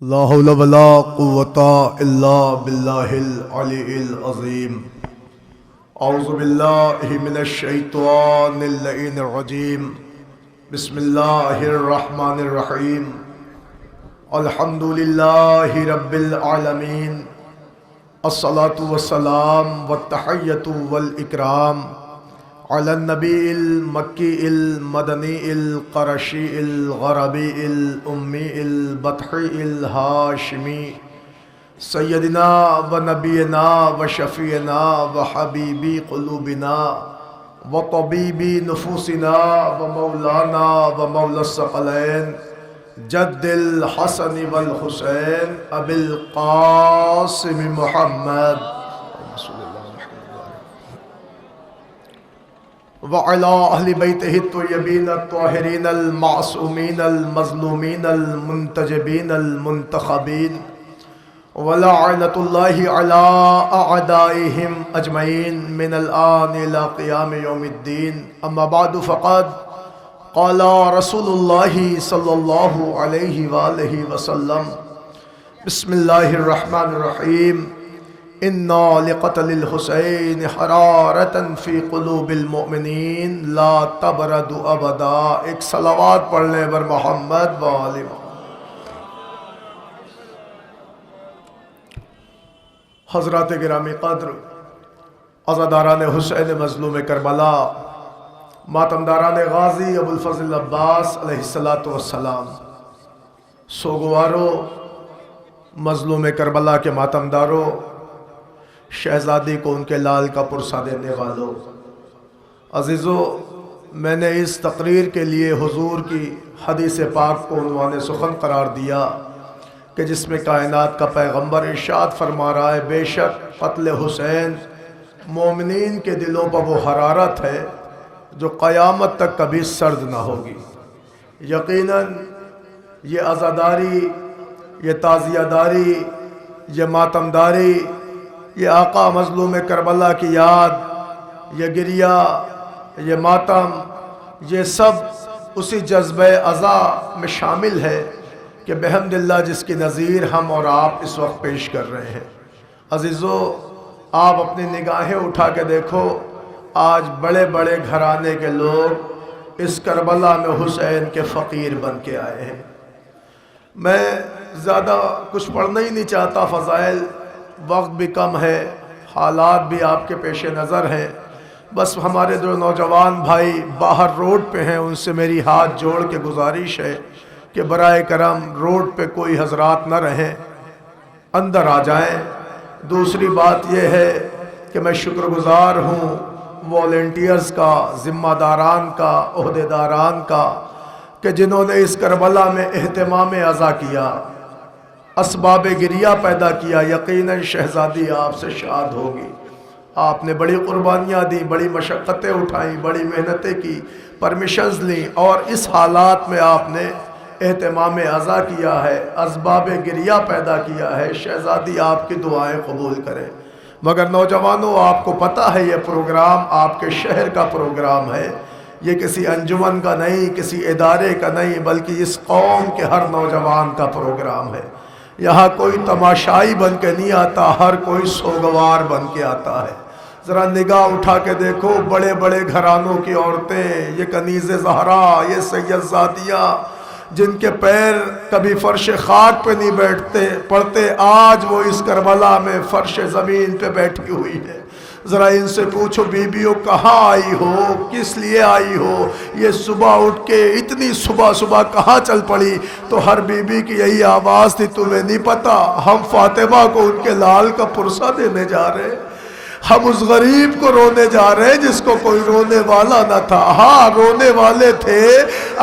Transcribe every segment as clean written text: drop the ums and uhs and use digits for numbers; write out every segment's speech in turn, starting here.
لا حول ولا قوة الا باللہ العلی العظیم۔ اعوذ باللہ من الشیطان اللعین الرجیم۔ بسم اللہ الرحمن الرحیم۔ الحمد للہ رب العالمین، الصلاة والسلام والتحیۃ والاکرام علی النبی المکی المدنی القرشی الغربی الامی البطحی الہاشمی سیدنا و نبینا و شفیعنا و حبیبی قلوبنا و طبیبی نفوسنا و مولانا و مولا الثقلین جد الحسن والحسین ابی القاسم محمد وعلى أهل بيته الطيبين الطاهرين المعصومين المظلومين المنتجبين المنتخبين ولعنة الله على أعدائهم أجمعين من الآن إلى قيام يوم الدين. أما بعد فقد قال رسول الله صلى الله عليه وآله وسلم: بسم الله الرحمن الرحيم. اِنَّا لِقَتْلِ الْحُسَيْنِ حَرَارَةً فِي قُلُوبِ الْمُؤْمِنِينَ لَا تَبْرَدُ أَبَدًا۔ ایک صلوات پڑھ لیں بر محمد و آل محمد۔ حضرات گرامی قدر، عزاداران حسین مظلوم کربلا، ماتمداران غازی ابو الفضل عباس علیہ السلام، سوگوارو، مظلوم کربلا کے ماتمداروں، شہزادی کو ان کے لال کا پرسہ دینے والوں، عزیزو، میں نے اس تقریر کے لیے حضور کی حدیث پاک کو عنوان سخن قرار دیا کہ جس میں کائنات کا پیغمبر ارشاد فرما رہا ہے: بے شک قتل حسین مومنین کے دلوں پر وہ حرارت ہے جو قیامت تک کبھی سرد نہ ہوگی۔ یقیناً یہ عزاداری، یہ تعزیہ داری، یہ ماتمداری، یہ آقا مظلوم کربلا کی یاد، یہ گریہ، یہ ماتم، یہ سب اسی جذبہ عزا میں شامل ہے کہ بحمد اللہ جس کی نظیر ہم اور آپ اس وقت پیش کر رہے ہیں۔ عزیزو، آپ اپنی نگاہیں اٹھا کے دیکھو، آج بڑے بڑے گھرانے کے لوگ اس کربلا میں حسین کے فقیر بن کے آئے ہیں۔ میں زیادہ کچھ پڑھنا ہی نہیں چاہتا، فضائل، وقت بھی کم ہے، حالات بھی آپ کے پیش نظر ہیں۔ بس ہمارے جو نوجوان بھائی باہر روڈ پہ ہیں ان سے میری ہاتھ جوڑ کے گزارش ہے کہ برائے کرم روڈ پہ کوئی حضرات نہ رہیں، اندر آ جائیں۔ دوسری بات یہ ہے کہ میں شکر گزار ہوں والنٹیئرز کا، ذمہ داران کا، عہدیداران کا، کہ جنہوں نے اس کربلا میں اہتمام عزا کیا، اسباب گریہ پیدا کیا۔ یقیناً شہزادی آپ سے شاد ہوگی۔ آپ نے بڑی قربانیاں دیں، بڑی مشقتیں اٹھائیں، بڑی محنتیں کی، پرمیشنز لیں، اور اس حالات میں آپ نے اہتمام عزا کیا ہے، اسباب گریہ پیدا کیا ہے۔ شہزادی آپ کی دعائیں قبول کریں۔ مگر نوجوانوں، آپ کو پتہ ہے یہ پروگرام آپ کے شہر کا پروگرام ہے، یہ کسی انجمن کا نہیں، کسی ادارے کا نہیں، بلکہ اس قوم کے ہر نوجوان کا پروگرام ہے۔ یہاں کوئی تماشائی بن کے نہیں آتا، ہر کوئی سوگوار بن کے آتا ہے۔ ذرا نگاہ اٹھا کے دیکھو، بڑے بڑے گھرانوں کی عورتیں، یہ کنیز زہرا، یہ سید زادیاں، جن کے پیر کبھی فرش خاک پہ نہیں پڑتے، آج وہ اس کربلا میں فرش زمین پہ بیٹھی ہوئی ہے۔ ذرا ان سے پوچھو، بیویوں کہاں آئی ہو، کس لیے آئی ہو، یہ صبح اٹھ کے اتنی صبح کہاں چل پڑی؟ تو ہر بیوی کی یہی آواز تھی: تمہیں نہیں پتا ہم فاطمہ کو ان کے لال کا پرسہ دینے جا رہے ہیں، ہم اس غریب کو رونے جا رہے ہیں جس کو کوئی رونے والا نہ تھا۔ ہاں، رونے والے تھے،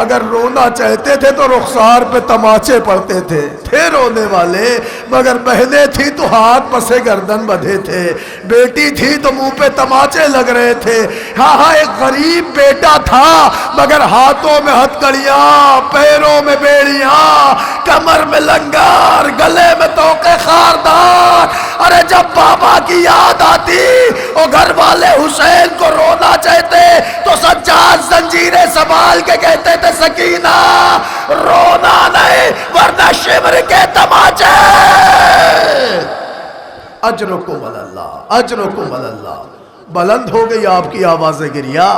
اگر رونا چاہتے تھے تو رخسار پہ تماچے پڑتے تھے رونے والے، مگر بہنیں تھیں تو ہاتھ پسے گردن بدھے تھے، بیٹی تھی تو منہ پہ تماچے لگ رہے تھے۔ ہاں، ایک غریب بیٹا تھا، مگر ہاتھوں میں ہتھکڑیاں، پیروں میں بیڑیاں، کمر میں لنگر، گلے میں توقے خاردار۔ ارے جب بابا کی یاد آتی، وہ گھر والے حسین کو رونا چاہتے تو سجاد زنجیریں سنبھال کے کہتے تھے: سکینہ، رونا نہیں ورنہ شفا عبر کے تماچے. اجرکم اللہ، اجرکم اللہ. بلند ہو گئی آپ کی آواز گریہ،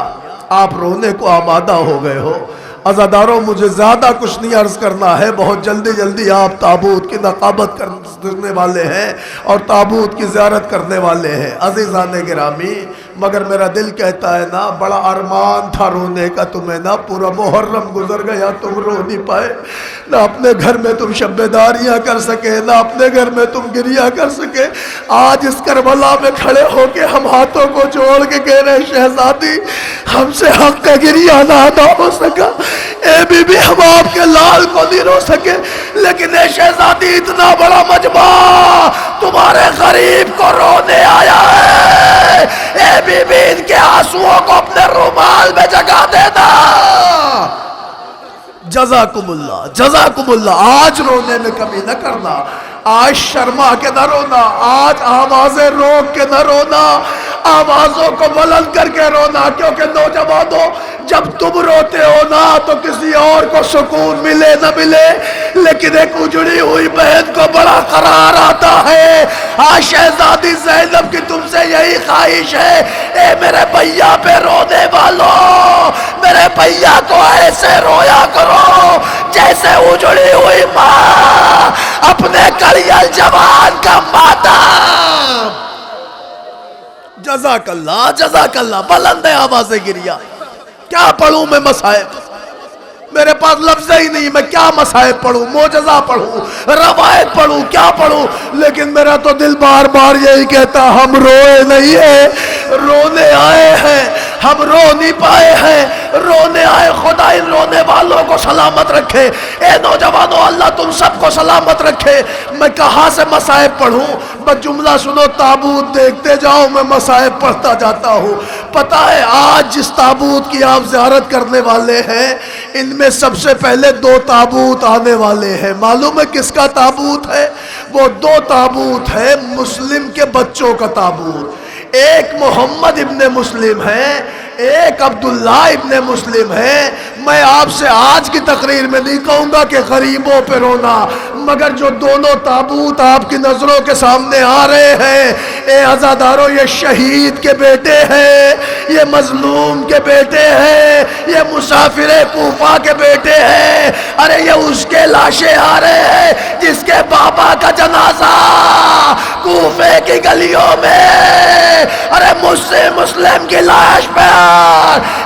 آپ رونے کو آمادہ ہو گئے ہو. عزاداروں مجھے زیادہ کچھ نہیں عرض کرنا ہے، بہت جلدی جلدی آپ تابوت کی نقابت کرنے والے ہیں اور تابوت کی زیارت کرنے والے ہیں. عزیزان گرامی، مگر میرا دل کہتا ہے نا، بڑا ارمان تھا رونے کا تمہیں نا. پورا محرم گزر گیا، تم رو نہیں پائے. نہ اپنے گھر میں تم شبیداریاں کر سکے، نہ اپنے گھر میں تم گریہ کر سکے. آج اس کربلا میں کھڑے ہو کے ہم ہاتھوں کو جوڑ کے کہہ رہے شہزادی، ہم سے حق کا گریہ نہ ادا ہو سکا. اے بی بی، ہم آپ کے لال کو نہیں رو سکے، لیکن اے شہزادی اتنا بڑا مجمع تمہارے غریب کو رونے آیا ہے. اے بی بی، ان کے آنسوؤں کو اپنے رومال میں جگہ دینا. جزاکم اللہ، جزاکم اللہ. آج رونے میں کمی نہ کرنا، آج شرما کے نہ رونا، آج آوازیں روک کے نہ رونا، آوازوں کو بلند کر کے رونا. کیونکہ نوجوانوں، جب تم روتے ہو نا تو کسی اور کو سکون ملے نہ ملے، لیکن ایک اجڑی ہوئی بہن کو بڑا قرار آتا ہے. آج شہزادی زینب کی تم سے یہی خواہش ہے، اے میرے بھیا پہ رونے والوں، میرے بھیا کو ایسے رویا کرو جیسے اجڑی ہوئی ماں اپنے کڑیل جوان کا ماتم. جزاک اللہ، جزاک اللہ. بلند ہے آواز گریہ. کیا پڑھوں میں مصائب؟ میرے پاس لفظ ہی نہیں، میں کیا مصائب پڑھوں، معجزہ پڑھوں، روایت پڑھوں، کیا پڑھوں؟ لیکن میرا تو دل بار بار یہی کہتا، ہم روئے نہیں ہیں، رونے آئے ہیں. ہم رو نہیں پائے ہیں، رونے آئے. خدا ان رونے والوں کو سلامت رکھے. اے نوجوانوں، اللہ تم سب کو سلامت رکھے. میں کہاں سے مصائب پڑھوں؟ بس جملہ سنو، تابوت دیکھتے جاؤ، میں مصائب پڑھتا جاتا ہوں. پتہ ہے آج جس تابوت کی آپ زیارت کرنے والے ہیں، ان میں سب سے پہلے 2 تابوت آنے والے ہیں. معلوم ہے کس کا تابوت ہے؟ وہ 2 تابوت ہے مسلم کے بچوں کا تابوت. ایک محمد ابن مسلم ہے، ایک عبداللہ ابن مسلم ہے. میں آپ سے آج کی تقریر میں نہیں کہوں گا کہ غریبوں پہ رونا، مگر جو دونوں تابوت آپ کی نظروں کے سامنے آ رہے ہیں، اے عزاداروں، یہ شہید کے بیٹے ہیں، یہ مظلوم کے بیٹے ہیں، یہ مسافر کوفہ کے بیٹے ہیں. ارے یہ اس کے لاشیں آ رہے ہیں جس کے بابا کا جنازہ کوفے کی گلیوں میں، ارے مجھ سے مسلم کی لاش پر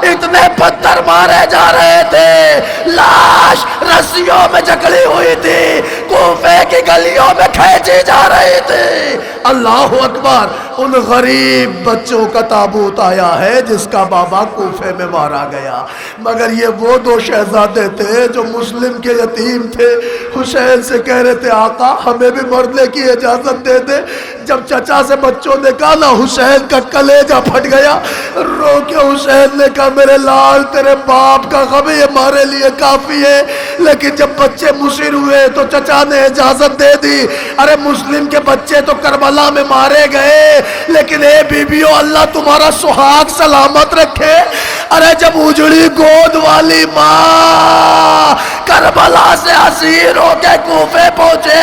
اتنے پتھر مارے جا رہے تھے، لاش رسیوں میں جکڑی ہوئی تھی، کوفے کی گلیوں میں کھینچی جا رہی تھی. اللہ اکبر. ان غریب بچوں کا تابوت آیا ہے جس کا بابا کوفے میں مارا گیا. مگر یہ وہ 2 شہزادے تھے جو مسلم کے یتیم تھے. حسین سے کہہ رہے تھے، آقا ہمیں بھی مرنے کی اجازت دے دے. جب چچا سے بچوں نے کہا نا، حسین کا کلیجہ پھٹ گیا. رو کے حسین نے کہا، میرے لال، تیرے باپ کا غم یہ ہمارے لیے کافی ہے. لیکن جب بچے مصر ہوئے تو چچا نے اجازت دے دی. ارے مسلم کے بچے تو کربلا میں مارے گئے، لیکن اے بیبیوں، اللہ تمہارا سہاگ سلامت رکھے. ارے جب اجڑی گود والی ماں کربلا سے اسیر ہو کے کوفے پہنچے،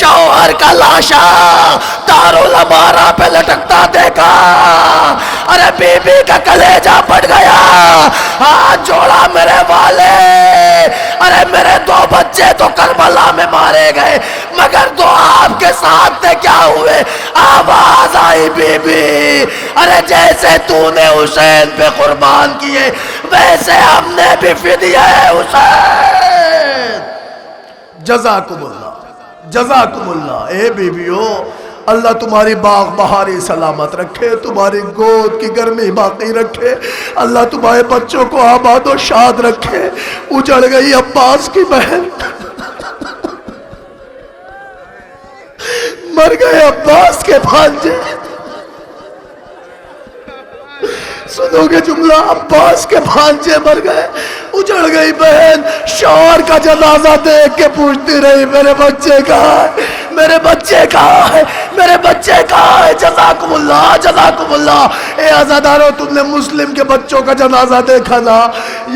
شوہر کا لاشا دارالامارہ پہ لٹکتا دیکھا. ارے بی بی کا کلیجہ پھٹ گیا. ہاتھ جوڑا میرے والے، ارے میرے 2 بچے تو کربلا میں مارے گئے، مگر 2 آپ کے ساتھ تھے، کیا ہوئے؟ آواز آئی، بی بی، ارے جیسے تو نے حسین پہ قربان کیے، ویسے ہم نے بھی فدیہ ہے حسین. جزاکم اللہ، جزاکم اللہ. اے بیبیو، اللہ تمہاری باغ بہاری سلامت رکھے، تمہاری گود کی گرمی باقی رکھے، اللہ تمہارے بچوں کو آباد و شاد رکھے. اجڑ گئی عباس کی بہن، مر گئے عباس کے بھانجے. سنو گے جملہ، عباس کے بھانجے مر گئے. اجڑ گئی بہن، شوہر کا جنازہ دیکھ کے پوچھتی رہی، میرے بچے کہاں ہے؟ میرے بچے کہاں ہے، میرے بچے کہاں ہے؟ جزاکم اللہ جزاکم اللہ۔ اے عزادارو تم نے مسلم کے بچوں کا جنازہ دیکھا نا؟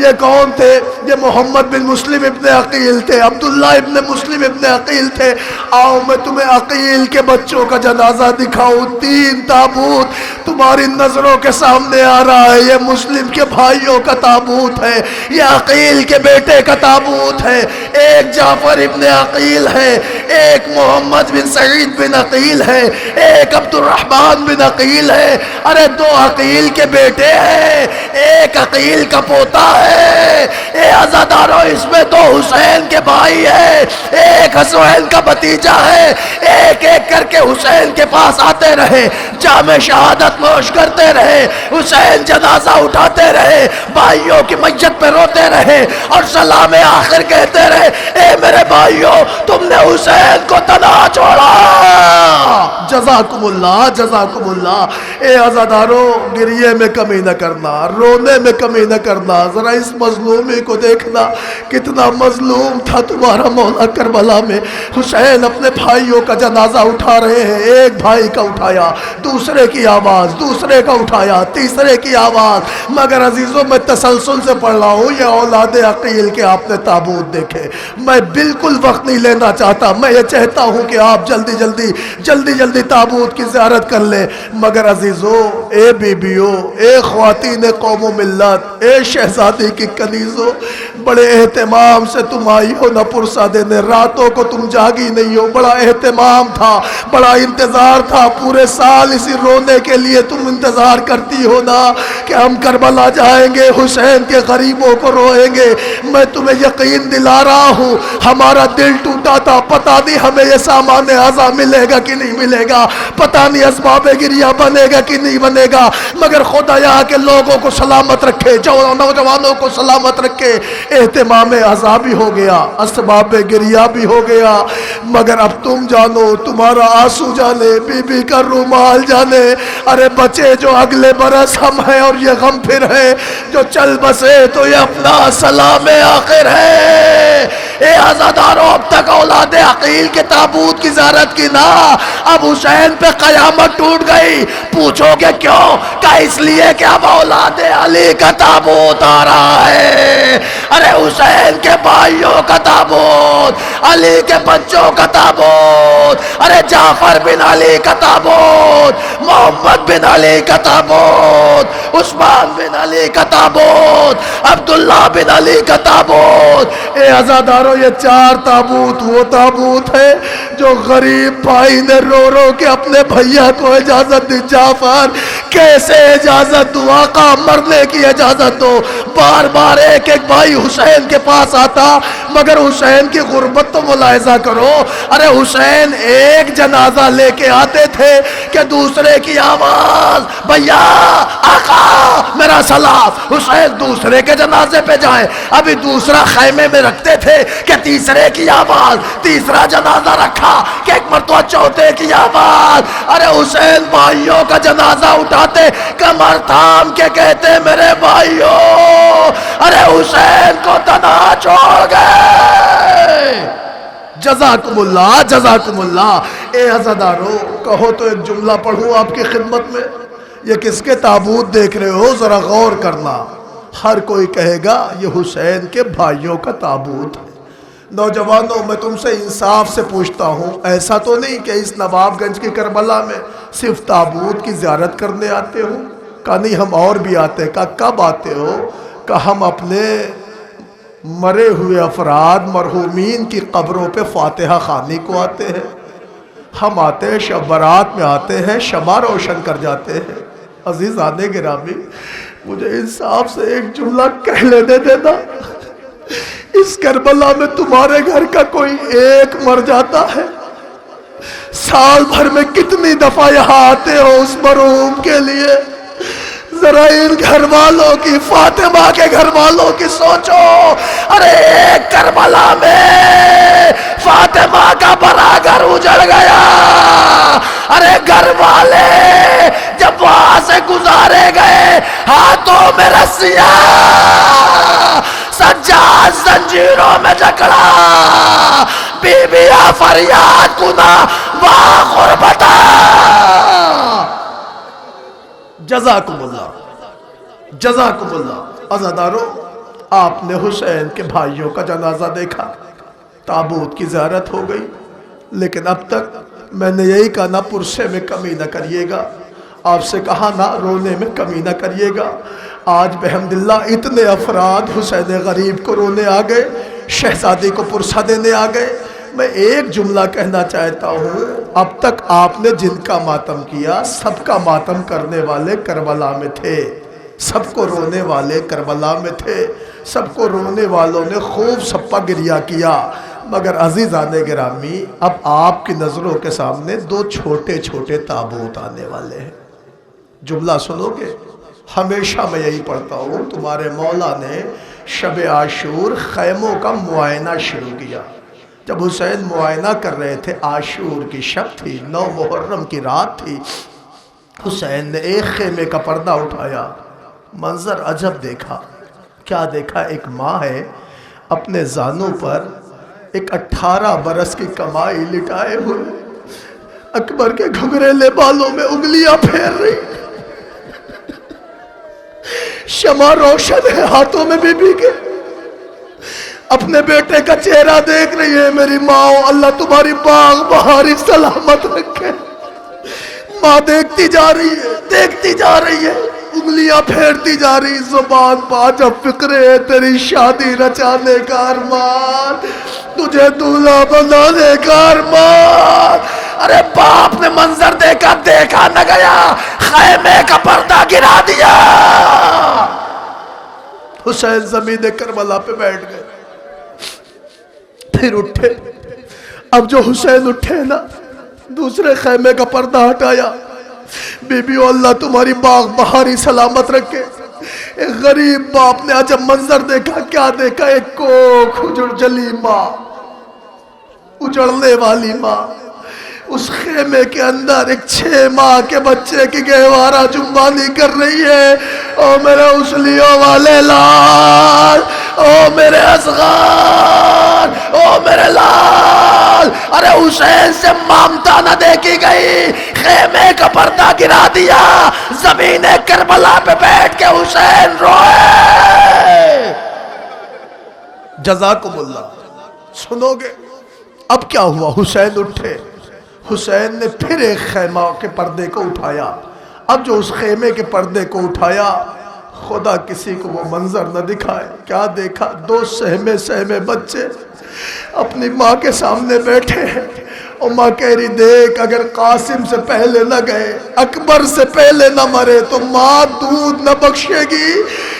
یہ کون تھے؟ یہ محمد بن مسلم ابن عقیل تھے، عبداللہ ابن مسلم ابن عقیل تھے۔ آؤ میں تمہیں عقیل کے بچوں کا جنازہ دکھاؤں۔ 3 تابوت تمہاری نظروں کے سامنے آ رہا ہے۔ یہ مسلم کے بھائیوں کا تابوت ہے، یہ عقیل کے بیٹے کا تابوت ہے۔ ایک جعفر ابن عقیل ہے، ایک محمد بن سعید بن عقیل ہے، ایک عبد الرحمن بن عقیل ہے۔ ارے 2 عقیل کے بیٹے ہیں، ایک عقیل کا پوتا ہے۔ اے عزادارو اس میں 2 حسین کے بھائی ہیں، ایک حسین کا بھتیجا ہے۔ ایک ایک کر کے حسین کے پاس آتے رہے، جام شہادت نوش کرتے رہے، حسین جنازہ اٹھاتے رہے، بھائیوں کی میت پہ روتے رہے اور سلام آخر کہتے رہے، اے میرے بھائیوں تم نے حسین کو تنہا چھوڑا۔ جزاکم اللہ جزاکم اللہ۔ اے عزادارو گریے میں کمی نہ کرنا، رونے میں کمی نہ کرنا۔ ذرا اس مظلومی کو دیکھنا، کتنا مظلوم تھا تمہارا مولا کربلا میں۔ حسین اپنے بھائیوں کا جنازہ اٹھا رہے ہیں، ایک بھائی کا اٹھایا، دوسرے کی آواز، دوسرے کا اٹھایا، تیسرے کی آواز۔ مگر عزیزوں میں تسلسل سے پڑھ رہا ہوں، یہ اولاد عقیل کے آپ نے تابوت دیکھے۔ میں بالکل وقت نہیں لینا چاہتا، میں یہ چاہتا ہوں کہ آپ جلدی تابوت کی زیارت کر لیں۔ مگر عزیزوں، اے بیبیوں، اے خواتین قوم و ملت، اے شہزادی کی کنیزوں، بڑے اہتمام سے تم آئی ہو نہ پرسا دینے، راتوں کو تم جاگی نہیں ہو، بڑا اہتمام تھا، بڑا انتظار تھا، پورے سال اسی رونے کے لیے تم انتظار کرتی ہو نا کہ ہم کربلا جائیں گے، حسین کے غریبوں کو روئیں گے۔ میں تمہیں یقین دلا رہا ہوں، ہمارا دل ٹوٹا تھا، پتہ نہیں ہمیں یہ سامان اعضا ملے گا کہ نہیں ملے گا، پتہ نہیں اسباب گریہ بنے گا کہ نہیں بنے گا، مگر خدا یہاں کے لوگوں کو سلامت رکھے، نوجوانوں کو سلامت رکھے۔ اہتمام اعضا بھی ہو گیا، اسباب گریہ بھی ہو گیا، مگر اب تم جانو، تمہارا آنسو جانے، بی بی کا رومال جانے۔ ارے بچے جو اگلے برس ہم ہیں اور یہ غم پھر ہے، جو چل بسے تو یہ اپنا سلام آخر ہے۔ اے عزادارو اب تک اولاد عقیل کے تابوت کی زیارت کی نا، اب حسین پہ قیامت ٹوٹ گئی۔ پوچھو گے کیوں؟ کہ اس لیے کہ اب اولاد علی کا تابوت آ رہا ہے۔ ارے حسین کے بھائیوں کا تابوت، علی کے بچوں کا تابوت، ارے جعفر بن علی کا تابوت، محمد بن علی کا تابوت، عثمان بن علی کا تابوت، عبداللہ بن علی کا تابوت۔ اے عزادارو یہ 4 تابوت وہ تابوت ہے جو غریب بھائی نے رو رو کے اپنے بھیا کو اجازت دی، جعفر کیسے اجازت دو آقا، مرنے کی اجازت دو۔ بار بار ایک ایک بھائی حسین کے پاس آتا، مگر حسین کی غربت تو ملاحظہ کرو۔ ارے حسین ایک جنازہ لے کے آتے تھے کہ دوسرے کی آواز، بھیا آقا میرا سلام، حسین دوسرے کے جنازے پہ جائیں۔ ابھی دوسرا خیمے میں رکھتے تھے کہ تیسرے کی آواز، تیسرا جنازہ رکھا کہ ایک مرتبہ چوتھے کی آواز۔ ارے حسین بھائیوں کا جنازہ اٹھاتے، کمر تھام کے کہتے میرے بھائیوں، ارے حسین کو تنہا چھوڑ گئے۔ جزاکم اللہ جزاکم اللہ۔ اے عزادارو کہو تو ایک جملہ پڑھوں آپ کی خدمت میں، یہ کس کے تابوت دیکھ رہے ہو؟ ذرا غور کرنا۔ ہر کوئی کہے گا یہ حسین کے بھائیوں کا تابوت ہے۔ نوجوانوں میں تم سے انصاف سے پوچھتا ہوں، ایسا تو نہیں کہ اس نواب گنج کی کربلا میں صرف تابوت کی زیارت کرنے آتے ہو؟ کہا نہیں ہم اور بھی آتے۔ کہا کب آتے ہو؟ کہا ہم اپنے مرے ہوئے افراد مرحومین کی قبروں پہ فاتحہ خوانی کو آتے ہیں، ہم آتے ہیں شب برات میں آتے ہیں، شمع روشن کر جاتے ہیں۔ عزیزان گرامی مجھے انصاف سے ایک جملہ کہہ لینے دینا، اس کربلا میں تمہارے گھر کا کوئی ایک مر جاتا ہے، سال بھر میں کتنی دفعہ یہاں آتے ہو اس مرحوم کے لیے؟ ذرا ان گھر والوں کی، فاطمہ کے گھر والوں کی سوچو۔ ارے ایک کربلا میں فاطمہ کا بڑا گھر اجڑ گیا، ارے گھر والے جب وہاں سے گزارے گئے، ہاتھوں میں رسیاں، سجاد زنجیروں میں جکڑا، بیبیا فریاد کنا وا غربتا. جزاکم اللہ جزاکم اللہ. عزادارو، آپ نے حسین کے بھائیوں کا جنازہ دیکھا، تابوت کی زیارت ہو گئی، لیکن اب تک میں نے یہی کہا نہ پرسے میں کمی نہ کریے گا، آپ سے کہا نہ رونے میں کمی نہ کریے گا. آج بحمداللہ اتنے افراد حسین غریب کو رونے آ گئے، شہزادی کو پرسہ دینے آ گئے. میں ایک جملہ کہنا چاہتا ہوں، اب تک آپ نے جن کا ماتم کیا سب کا ماتم کرنے والے کربلا میں تھے، سب کو رونے والے کربلا میں تھے، سب کو رونے والوں نے خوب سپا گریہ کیا. مگر عزیزان گرامی، اب آپ کی نظروں کے سامنے دو چھوٹے چھوٹے تابوت آنے والے ہیں. جملہ سنو گے؟ ہمیشہ میں یہی پڑھتا ہوں، تمہارے مولا نے شب عاشور خیموں کا معائنہ شروع کیا. جب حسین معائنہ کر رہے تھے، عاشور کی شب تھی، 9 محرم کی رات تھی، حسین نے ایک خیمے کا پردہ اٹھایا. منظر عجب دیکھا. کیا دیکھا؟ ایک ماں ہے، اپنے زانوں پر ایک 18 برس کی کمائی لٹائے ہوئے، اکبر کے گھگریلے بالوں میں انگلیاں پھیر رہی، شمع روشن ہے ہاتھوں میں بی بی کے، اپنے بیٹے کا چہرہ دیکھ رہی ہے. میری ماں، اللہ تمہاری باغ بہاری سلامت رکھے. ماں دیکھتی جا رہی ہے، دیکھتی جا رہی ہے، انگلیاں پھیرتی جا رہی. زبان پا جب فکرے تیری شادی رچانے کا ارمان، تجھے دولہا بنانے کا ارمان. ارے باپ نے منظر دیکھا، دیکھا نہ گیا، خیمے کا پردہ گرا دیا. حسین زمین کربلا پہ بیٹھ گئے، پھر اٹھے. اب جو حسین اٹھے نا، دوسرے خیمے کا پردہ ہٹایا. بیبیو، اللہ تمہاری باغ بہاری سلامت رکھے. ایک غریب باپ نے عجب منظر دیکھا. کیا دیکھا؟ ایک کوکھ اجڑ جلی ماں، اجڑنے والی ماں. اس خیمے کے اندر ایک 6 ماہ کے بچے کی گہوارہ جنبانی کر رہی ہے. او میرے اسلیوں والے لال، او میرے اصغر، او میرے لال. ارے حسین سے مامتا نہ دیکھی گئی، خیمے کا پردہ گرا دیا. زمین کربلا پہ بیٹھ کے حسین روئے. جزاکم اللہ. سنو گے اب کیا ہوا؟ حسین اٹھے. حسین نے پھر ایک خیمہ کے پردے کو اٹھایا. اب جو اس خیمے کے پردے کو اٹھایا، خدا کسی کو وہ منظر نہ دکھائے. کیا دیکھا؟ 2 سہمے سہمے بچے اپنی ماں کے سامنے بیٹھے ہیں. اور ماں کہہ رہی، دیکھ اگر قاسم سے پہلے نہ گئے، اکبر سے پہلے نہ مرے تو ماں دودھ نہ بخشے گی.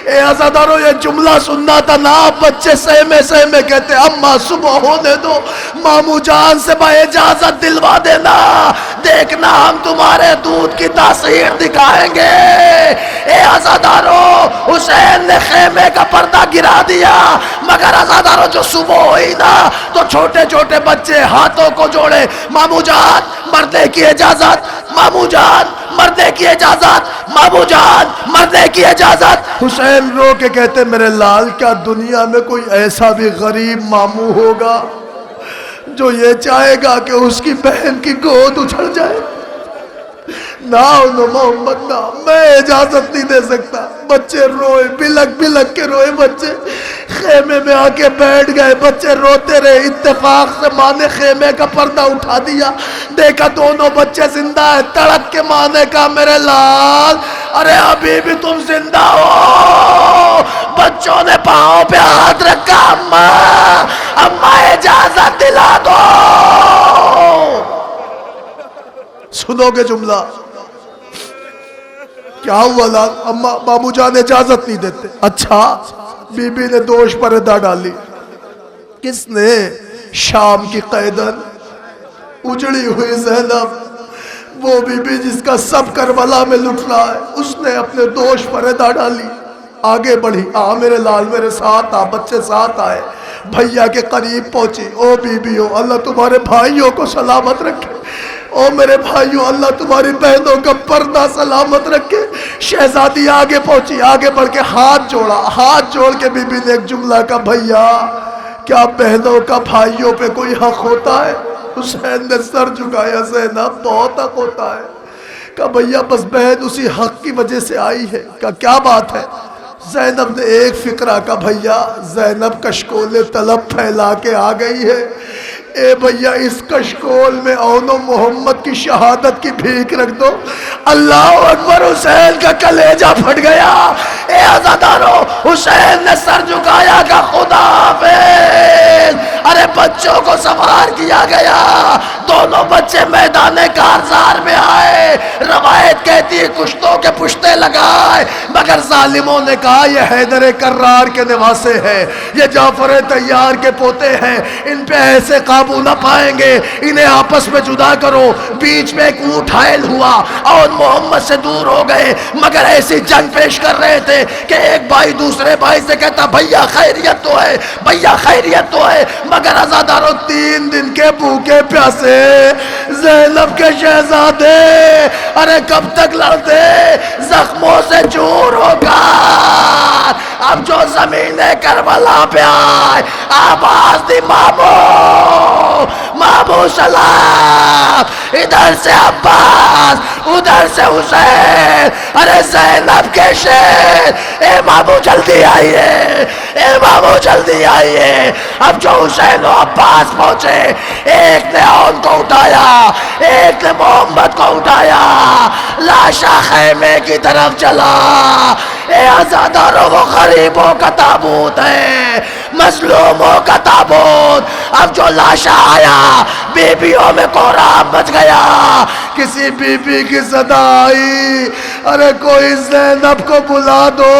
اے عزادارو، یہ جملہ سننا تھا نا. بچے سہمے سہمے کہتے، اماں صبح ہونے دو، مامو جان سے با اجازت دلوا دینا، دیکھنا ہم تمہارے دودھ کی تاثیر دکھائیں گے. اے عزادارو، حسین نے خیمے کا پردہ گرا دیا. مگر عزادارو، جو صبح ہوئی نا تو چھوٹے چھوٹے بچے ہاتھوں کو جوڑے، مامو جان مرنے کی اجازت، مامو جان مرنے کی اجازت، مامو جان مرنے کی اجازت. حسین رو کے کہتے، میرے لال، کیا دنیا میں کوئی ایسا بھی غریب مامو ہوگا جو یہ چاہے گا کہ اس کی بہن کی گود اچھڑ جائے؟ نہ محمد نہ، میں اجازت نہیں دے سکتا. بچے روئے، بلک بلک کے روئے. بچے خیمے میں آ کے بیٹھ گئے، بچے روتے رہے. اتفاق سے ماں نے خیمے کا پردہ اٹھا دیا، دیکھا دونوں بچے زندہ ہیں. تڑک کے ماں نے کہا، میرے لال، ارے ابھی بھی تم زندہ ہو. بچوں نے پاؤں پہ ہاتھ رکھا، اماں اماں اجازت دلا دو. سنو گے جملہ؟ کیا ہوا لال؟ اماں بابو جان اجازت نہیں دیتے. اچھا. بی بی نے دوش پردہ ڈالی. کس نے؟ شام کی قیدن اجڑی ہوئی زینب، وہ بی بی جس کا سب کربلا میں لٹ رہا ہے، اس نے اپنے دوش پردہ ڈالی، آگے بڑھی. میرے لال میرے ساتھ آ. بچے ساتھ آئے، بھیا کے قریب پہنچی. او بی بی ہو، اللہ تمہارے بھائیوں کو سلامت رکھے. او میرے بھائیوں، اللہ تمہاری بہنوں کا پردہ سلامت رکھے. شہزادی آگے پہنچی، آگے بڑھ کے ہاتھ جوڑا. ہاتھ جوڑ کے بی بی نے ایک جملہ کہا، بھیا کیا بہنوں کا بھائیوں پہ کوئی حق ہوتا ہے؟ حسین نے سر جھکایا، زینب بہت حق ہوتا ہے۔ کہا بھیا بس بہن اسی حق کی وجہ سے آئی ہے۔ کہا کیا بات ہے؟ زینب نے ایک فقرہ کہا بھیا زینب کشکول طلب پھیلا کے آ گئی ہے، اے بھیا اس کشکول میں اون و محمد کی شہادت کی بھیک رکھ دو۔ اللہ اکبر، حسین کا کلیجہ پھٹ گیا۔ اے عزادارو، حسین نے سر جھکایا کہ خدا حافظ۔ ارے بچوں کو سوار کیا گیا، دونوں بچے میدان کارزار میں آئے، روایت کہتی ہے کشتوں کے پشتے لگائے، مگر ظالموں نے کہا یہ حیدر کرار کے نواسے ہیں، یہ جعفر طیار کے پوتے ہیں، ان پہ ایسے قابو نہ پائیں گے، انہیں آپس میں جدا کرو۔ بیچ میں ایک اونٹ حائل ہوا اور محمد سے دور ہو گئے، مگر ایسی جنگ پیش کر رہے تھے کہ ایک بھائی دوسرے بھائی سے کہتا بھیا خیریت تو ہے، بھیا خیریت تو ہے، مگر عزادارو 3 دن کے بھوکے پیاسے زینب کے شہزادے ارے کب تک لڑتے، زخموں سے چور ہو کر اب جو زمین کربلا پہ آئے آواز دی مامو مامو سلام، ادھر سے عباس ادھر سے حسین، ارے زینب کے شیر، اے مامو جلدی آئیے، اے مامو جلدی آئیے۔ اب جو حسین و عباس پہنچے، ایک نے اون کو اٹھایا، ایک نے محمد کو اٹھایا، لاشا خیمے کی طرف چلا۔ اے عزاداروں وہ غریبوں کا تابوت ہے، مظلوموں کا تابوت۔ اب جو لاشا آیا بیبیوں میں کوہرام مچ گیا، کسی بی بی کی صدا آئی، ارے کوئی زینب کو بلا دو،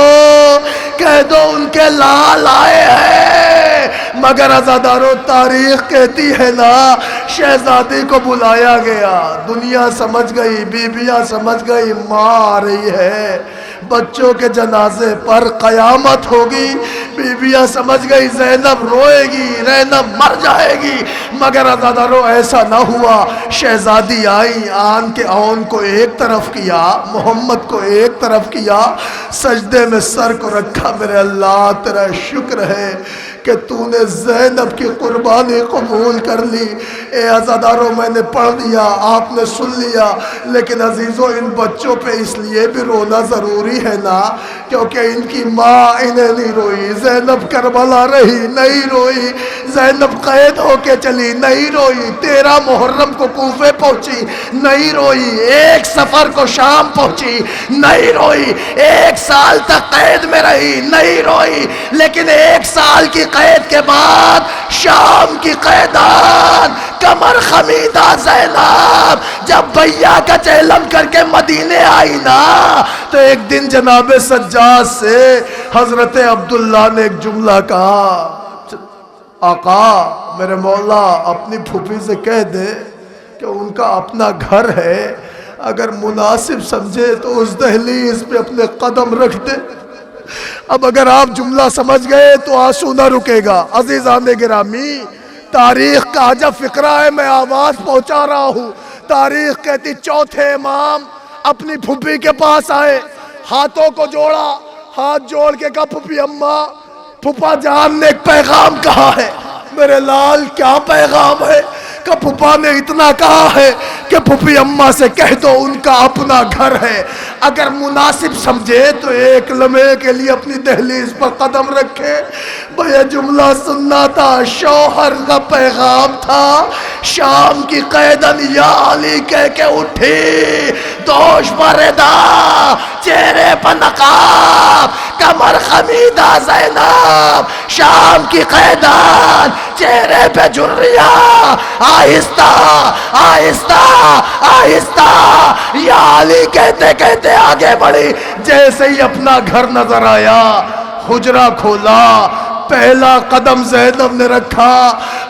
کہہ دو ان کے لال آئے ہیں، مگر عزادارو تاریخ کہتی ہے نا شہزادی کو بلایا گیا، دنیا سمجھ گئی، بیبیاں سمجھ گئی ماں آ رہی ہے، بچوں کے جنازے پر قیامت ہوگی، بیبیاں سمجھ گئی زینب روئے گی، زینب مر جائے گی، مگر عزادارو ایسا نہ ہوا۔ شہزادی آئی، آن کے اون کو ایک طرف کیا، محمد کو ایک طرف کیا، سجدے میں سر کو رکھا، میرے اللہ تیرا شکر ہے کہ تو نے زینب کی قربانی قبول کر لی۔ اے عزادارو میں نے پڑھ لیا، آپ نے سن لیا، لیکن عزیزو ان بچوں پہ اس لیے بھی رونا ضروری ہے نا کیونکہ ان کی ماں انہیں نہیں روئی، زینب کربلا رہی نہیں روئی، زینب قید ہو کے چلی نہیں روئی، 13 محرم کو کوفے پہنچی نہیں روئی، 1 صفر کو شام پہنچی نہیں روئی، 1 سال تک قید میں رہی نہیں روئی، لیکن 1 سال کی قید کے بعد شام کی قیدان کمر خمیدہ زینب جب بھیا کا چیلم کر کے مدینے آئی نا تو ایک دن جناب سجاد سے حضرت عبداللہ نے ایک جملہ کہا، آقا میرے مولا اپنی پھوپھی سے کہہ دے کہ ان کا اپنا گھر ہے، اگر مناسب سمجھے تو اس دہلیز پہ اپنے قدم رکھ دے۔ اب اگر آپ جملہ سمجھ گئے تو آنسو نہ رکے گا۔ عزیزان گرامی، تاریخ کا عجب فقرہ ہے، میں آواز پہنچا رہا ہوں۔ تاریخ کہتی 4تھے امام اپنی پھوپھی کے پاس آئے، ہاتھوں کو جوڑا، ہاتھ جوڑ کے کہا پھوپھی اماں، پھوپھا جان نے ایک پیغام کہا ہے۔ میرے لال کیا پیغام ہے؟ کہ پھوپھا نے اتنا کہا ہے کہ پھوپھی اماں سے کہہ دو ان کا اپنا گھر ہے، اگر مناسب سمجھے تو ایک لمحے کے لیے اپنی دہلیز پر قدم رکھے۔ بھئی جملہ سننا تھا، شوہر کا پیغام تھا، شام کی قیدن یا علی کہہ کے اٹھی، دوش پر ادا چہرے پر نقاب، کمر خمیدہ زینب، شام کی قیدان چہرے پہ جھریاں، آہستہ آہستہ آہستہ یا علی کہتے کہتے آگے بڑھی، جیسے ہی اپنا گھر نظر آیا حجرہ کھولا، پہلا قدم زینب نے رکھا،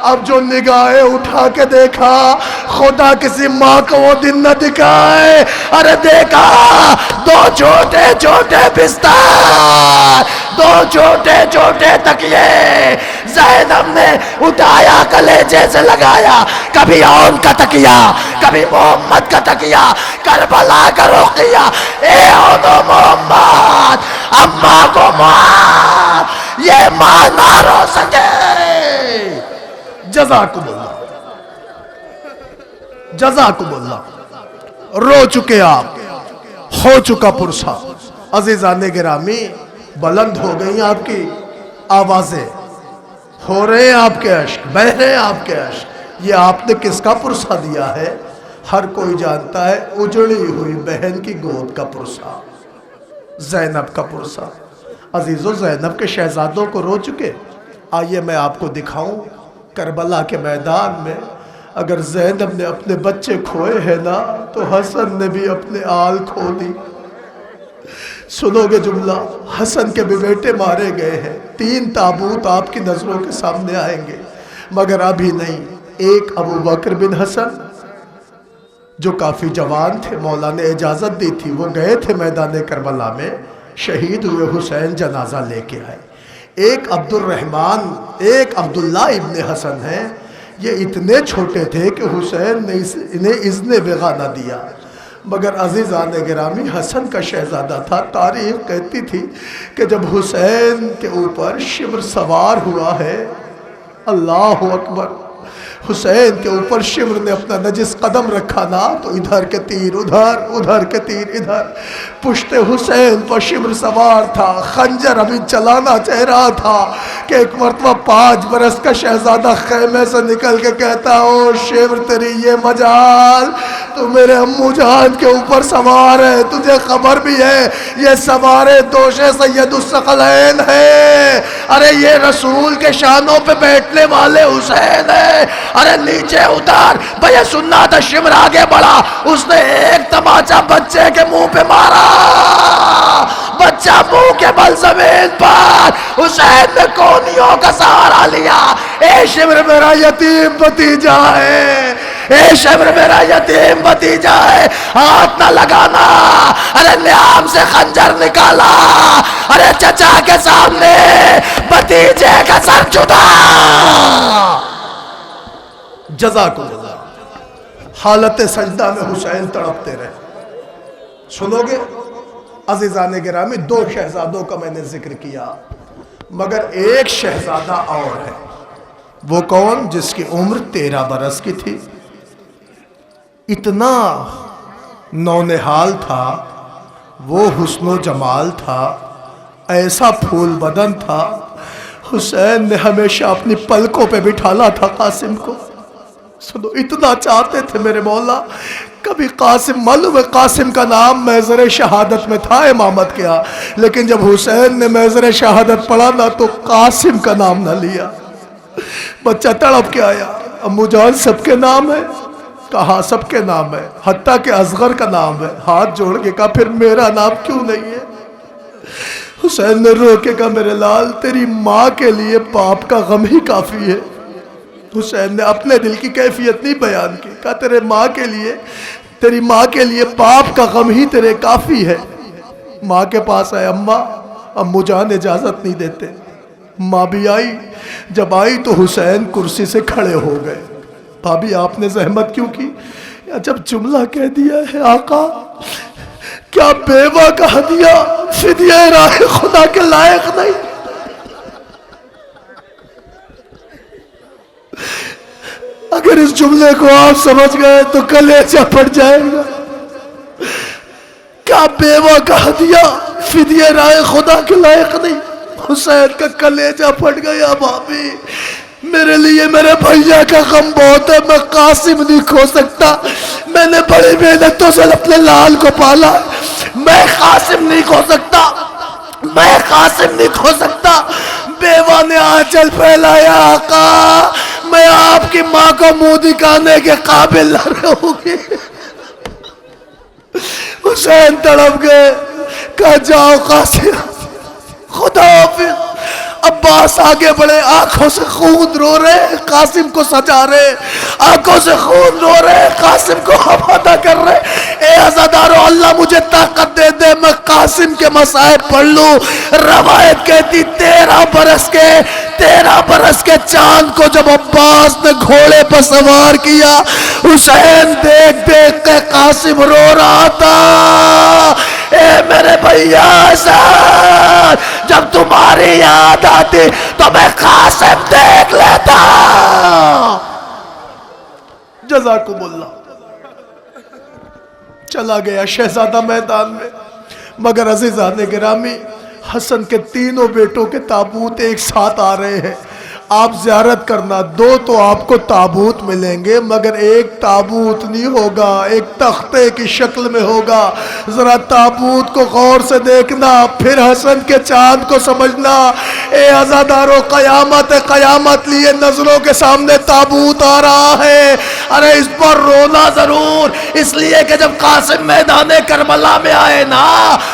اب جو نگاہیں اٹھا کے دیکھا، خدا کسی ماں کو وہ دن نہ دکھائے، ارے دیکھا 2 چھوٹے چھوٹے بستر، 2 چھوٹے چھوٹے تکیے، زینب نے اٹھایا کلیجے سے لگایا، کبھی اون کا تکیہ، کبھی محمد کا تکیہ، کربلا کا رقیہ، اے اون و محمد، اماں کو معاف، یہ ماں نہ رو سکے. جزاکم اللہ، جزاکم اللہ. رو چکے آپ، ہو چکا پرسا. عزیزان گرامی، بلند ہو گئی آپ کی آوازیں، ہو رہے ہیں آپ کے عشق، بہہ رہے ہیں آپ کے عشق. یہ آپ نے کس کا پرسا دیا ہے؟ ہر کوئی جانتا ہے، اجڑی ہوئی بہن کی گود کا پرسا، زینب کا پرسا. عزیزو، زینب کے شہزادوں کو رو چکے. آئیے میں آپ کو دکھاؤں کربلا کے میدان میں اگر زینب نے اپنے بچے کھوئے ہیں نا تو حسن نے بھی اپنے آل کھو دی. سنو گے جملہ، حسن کے بھی بیٹے مارے گئے ہیں. 3 تابوت آپ کی نظروں کے سامنے آئیں گے، مگر ابھی نہیں. ایک ابو بکر بن حسن جو کافی جوان تھے، مولا نے اجازت دی تھی، وہ گئے تھے میدان کربلا میں، شہید ہوئے حسین جنازہ لے کے آئے. ایک عبد الرحمن، ایک عبداللہ ابن حسن ہیں. یہ اتنے چھوٹے تھے کہ حسین نے انہیں اذن بغا نہ دیا. مگر عزیزان گرامی، حسن کا شہزادہ تھا. تاریخ کہتی تھی کہ جب حسین کے اوپر شبر سوار ہوا ہے، اللہ اکبر، حسین کے اوپر شبر نے اپنا نجس قدم رکھا نا تو ادھر کے تیر ادھر، ادھر کے تیر ادھر. پشت حسین پر شبر سوار تھا، خنجر ابھی چلانا چاہ رہا تھا کہ ایک مرتبہ 5 برس کا شہزادہ خیمے سے نکل کے کہتا، او شبر تیری یہ مجال، تو میرے امو جان کے اوپر سوار ہے، تجھے خبر بھی ہے یہ سوارے دوش سید الثقلین ہے. ارے یہ رسول کے شانوں پہ بیٹھنے والے حسین ہے. ارے نیچے اتار. بھئی سننا تھا. شمر آگے بڑھا، اس نے ایک تماچا بچے کے منہ پہ مارا، بچہ منہ کے بل زمین پر. حسین نے کونیوں کا سہارا لیا. اے شمر میرا یتیم بھتیجا ہے، اے شمر میرا یتیم بھتیجا ہے، ہاتھ نہ لگانا. ارے نیام سے خنجر نکالا. ارے چچا کے سامنے بھتیجے کا سر جدا. جزاکم اللہ. حالت سجدہ میں حسین تڑپتے رہے. سنو گے عزیزان گرامی، 2 شہزادوں کا میں نے ذکر کیا، مگر ایک شہزادہ اور ہے. وہ کون؟ جس کی عمر 13 برس کی تھی. اتنا نونہال تھا، وہ حسن و جمال تھا، ایسا پھول بدن تھا. حسین نے ہمیشہ اپنی پلکوں پہ بٹھالا تھا قاسم کو. سنو، اتنا چاہتے تھے میرے مولا. کبھی قاسم، معلوم ہے قاسم کا نام محضر شہادت میں تھا امامت کیا، لیکن جب حسین نے محضر شہادت پڑھا نا تو قاسم کا نام نہ لیا. بچہ تڑپ کے آیا، امو جان سب کے نام ہے؟ کہا سب کے نام ہے، حتیٰ کہ اصغر کا نام ہے. ہاتھ جوڑ کے کہا پھر میرا نام کیوں نہیں ہے؟ حسین نے رو کے کہا میرے لال، تیری ماں کے لیے باپ کا غم ہی کافی ہے. حسین نے اپنے دل کی کیفیت نہیں بیان کی. کہا تیری ماں کے لیے باپ کا غم ہی تیرے کافی ہے. ماں کے پاس آئے، امو جان اجازت نہیں دیتے. ماں بھی آئی. جب آئی تو حسین کرسی سے کھڑے ہو گئے. بھابی آپ نے زحمت کیوں کی؟ جب جملہ کہہ دیا ہے آقا، کیا بیوہ کا ہدیہ فدیہ راہ خدا کے لائق نہیں؟ اگر اس جملے کو آپ سمجھ گئے تو کلیجہ پھٹ جائے گا. کیا بیوہ کا ہدیہ فدیہ راہ خدا کے لائق نہیں؟ حسین کا کلیجہ پھٹ گیا. بھابی میرے لیے میرے بھائیہ کا غم بہت ہے، میں قاسم نہیں کھو سکتا. میں نے بڑی محنتوں سے اپنے لال کو پالا، میں قاسم نہیں کھو سکتا، میں قاسم نہیں کھو سکتا. بیوہ نے آنچل پھیلایا، آقا میں آپ کی ماں کو منہ دکھانے کے قابل نہ رہوں گی. حسین تڑپ گئے. کہا جاؤ قاسم، خدا حافظ. عباس آگے بڑھے، آنکھوں سے خون رو رہے، قاسم کو سجا رہے، آنکھوں سے خون رو رہے، قاسم کو حوالہ کر رہے. اے عزادارو، اللہ مجھے طاقت دے دے میں قاسم کے مصائب پڑھ لوں. روایت کہتی 13 برس کے چاند کو جب عباس نے گھوڑے پر سوار کیا، حسین دیکھ دیکھ کے قاسم رو رہا تھا. اے میرے بھیا حسن جب تمہاری یاد آتی تو میں قاسم دیکھ لیتا. جزاکم اللہ. چلا گیا شہزادہ میدان میں. مگر عزیزان گرامی حسن کے تینوں بیٹوں کے تابوت ایک ساتھ آ رہے ہیں. آپ زیارت کرنا, 2 تو آپ کو تابوت ملیں گے مگر ایک تابوت نہیں ہوگا, ایک تختے کی شکل میں ہوگا. ذرا تابوت کو غور سے دیکھنا, پھر حسن کے چاند کو سمجھنا. اے عزادارو قیامت قیامت لیے نظروں کے سامنے تابوت آ رہا ہے. ارے اس پر رونا ضرور, اس لیے کہ جب قاسم میدان کربلا میں آئے نا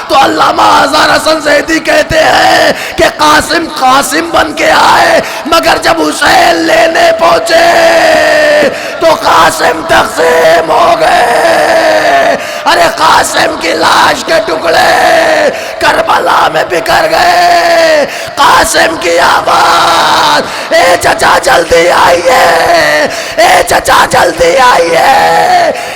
تو علامہ ہزار حسن زیدی کہتے ہیں کہ قاسم قاسم بن کے آئے مگر جب حسین لینے پہنچے تو قاسم تقسیم ہو گئے. ارے قاسم کی لاش کے ٹکڑے کربلا میں بکھر گئے. قاسم کی آواز, اے چچا جلدی آئیے, اے چچا جلدی آئیے,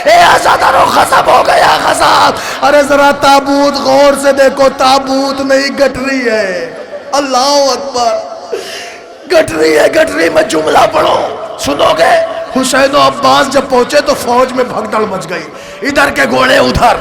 اے عزادارو غضب ہو گیا غضب. ارے ذرا تابوت غور سے دیکھو, تابوت نہیں گٹری ہے. اللہ اکبر, گٹری ہے. گٹری میں جملہ پڑھو سنو گے. حسین و عباس جب پہنچے تو فوج میں بھگدڑ مچ گئی. ادھر کے گھوڑے ادھر,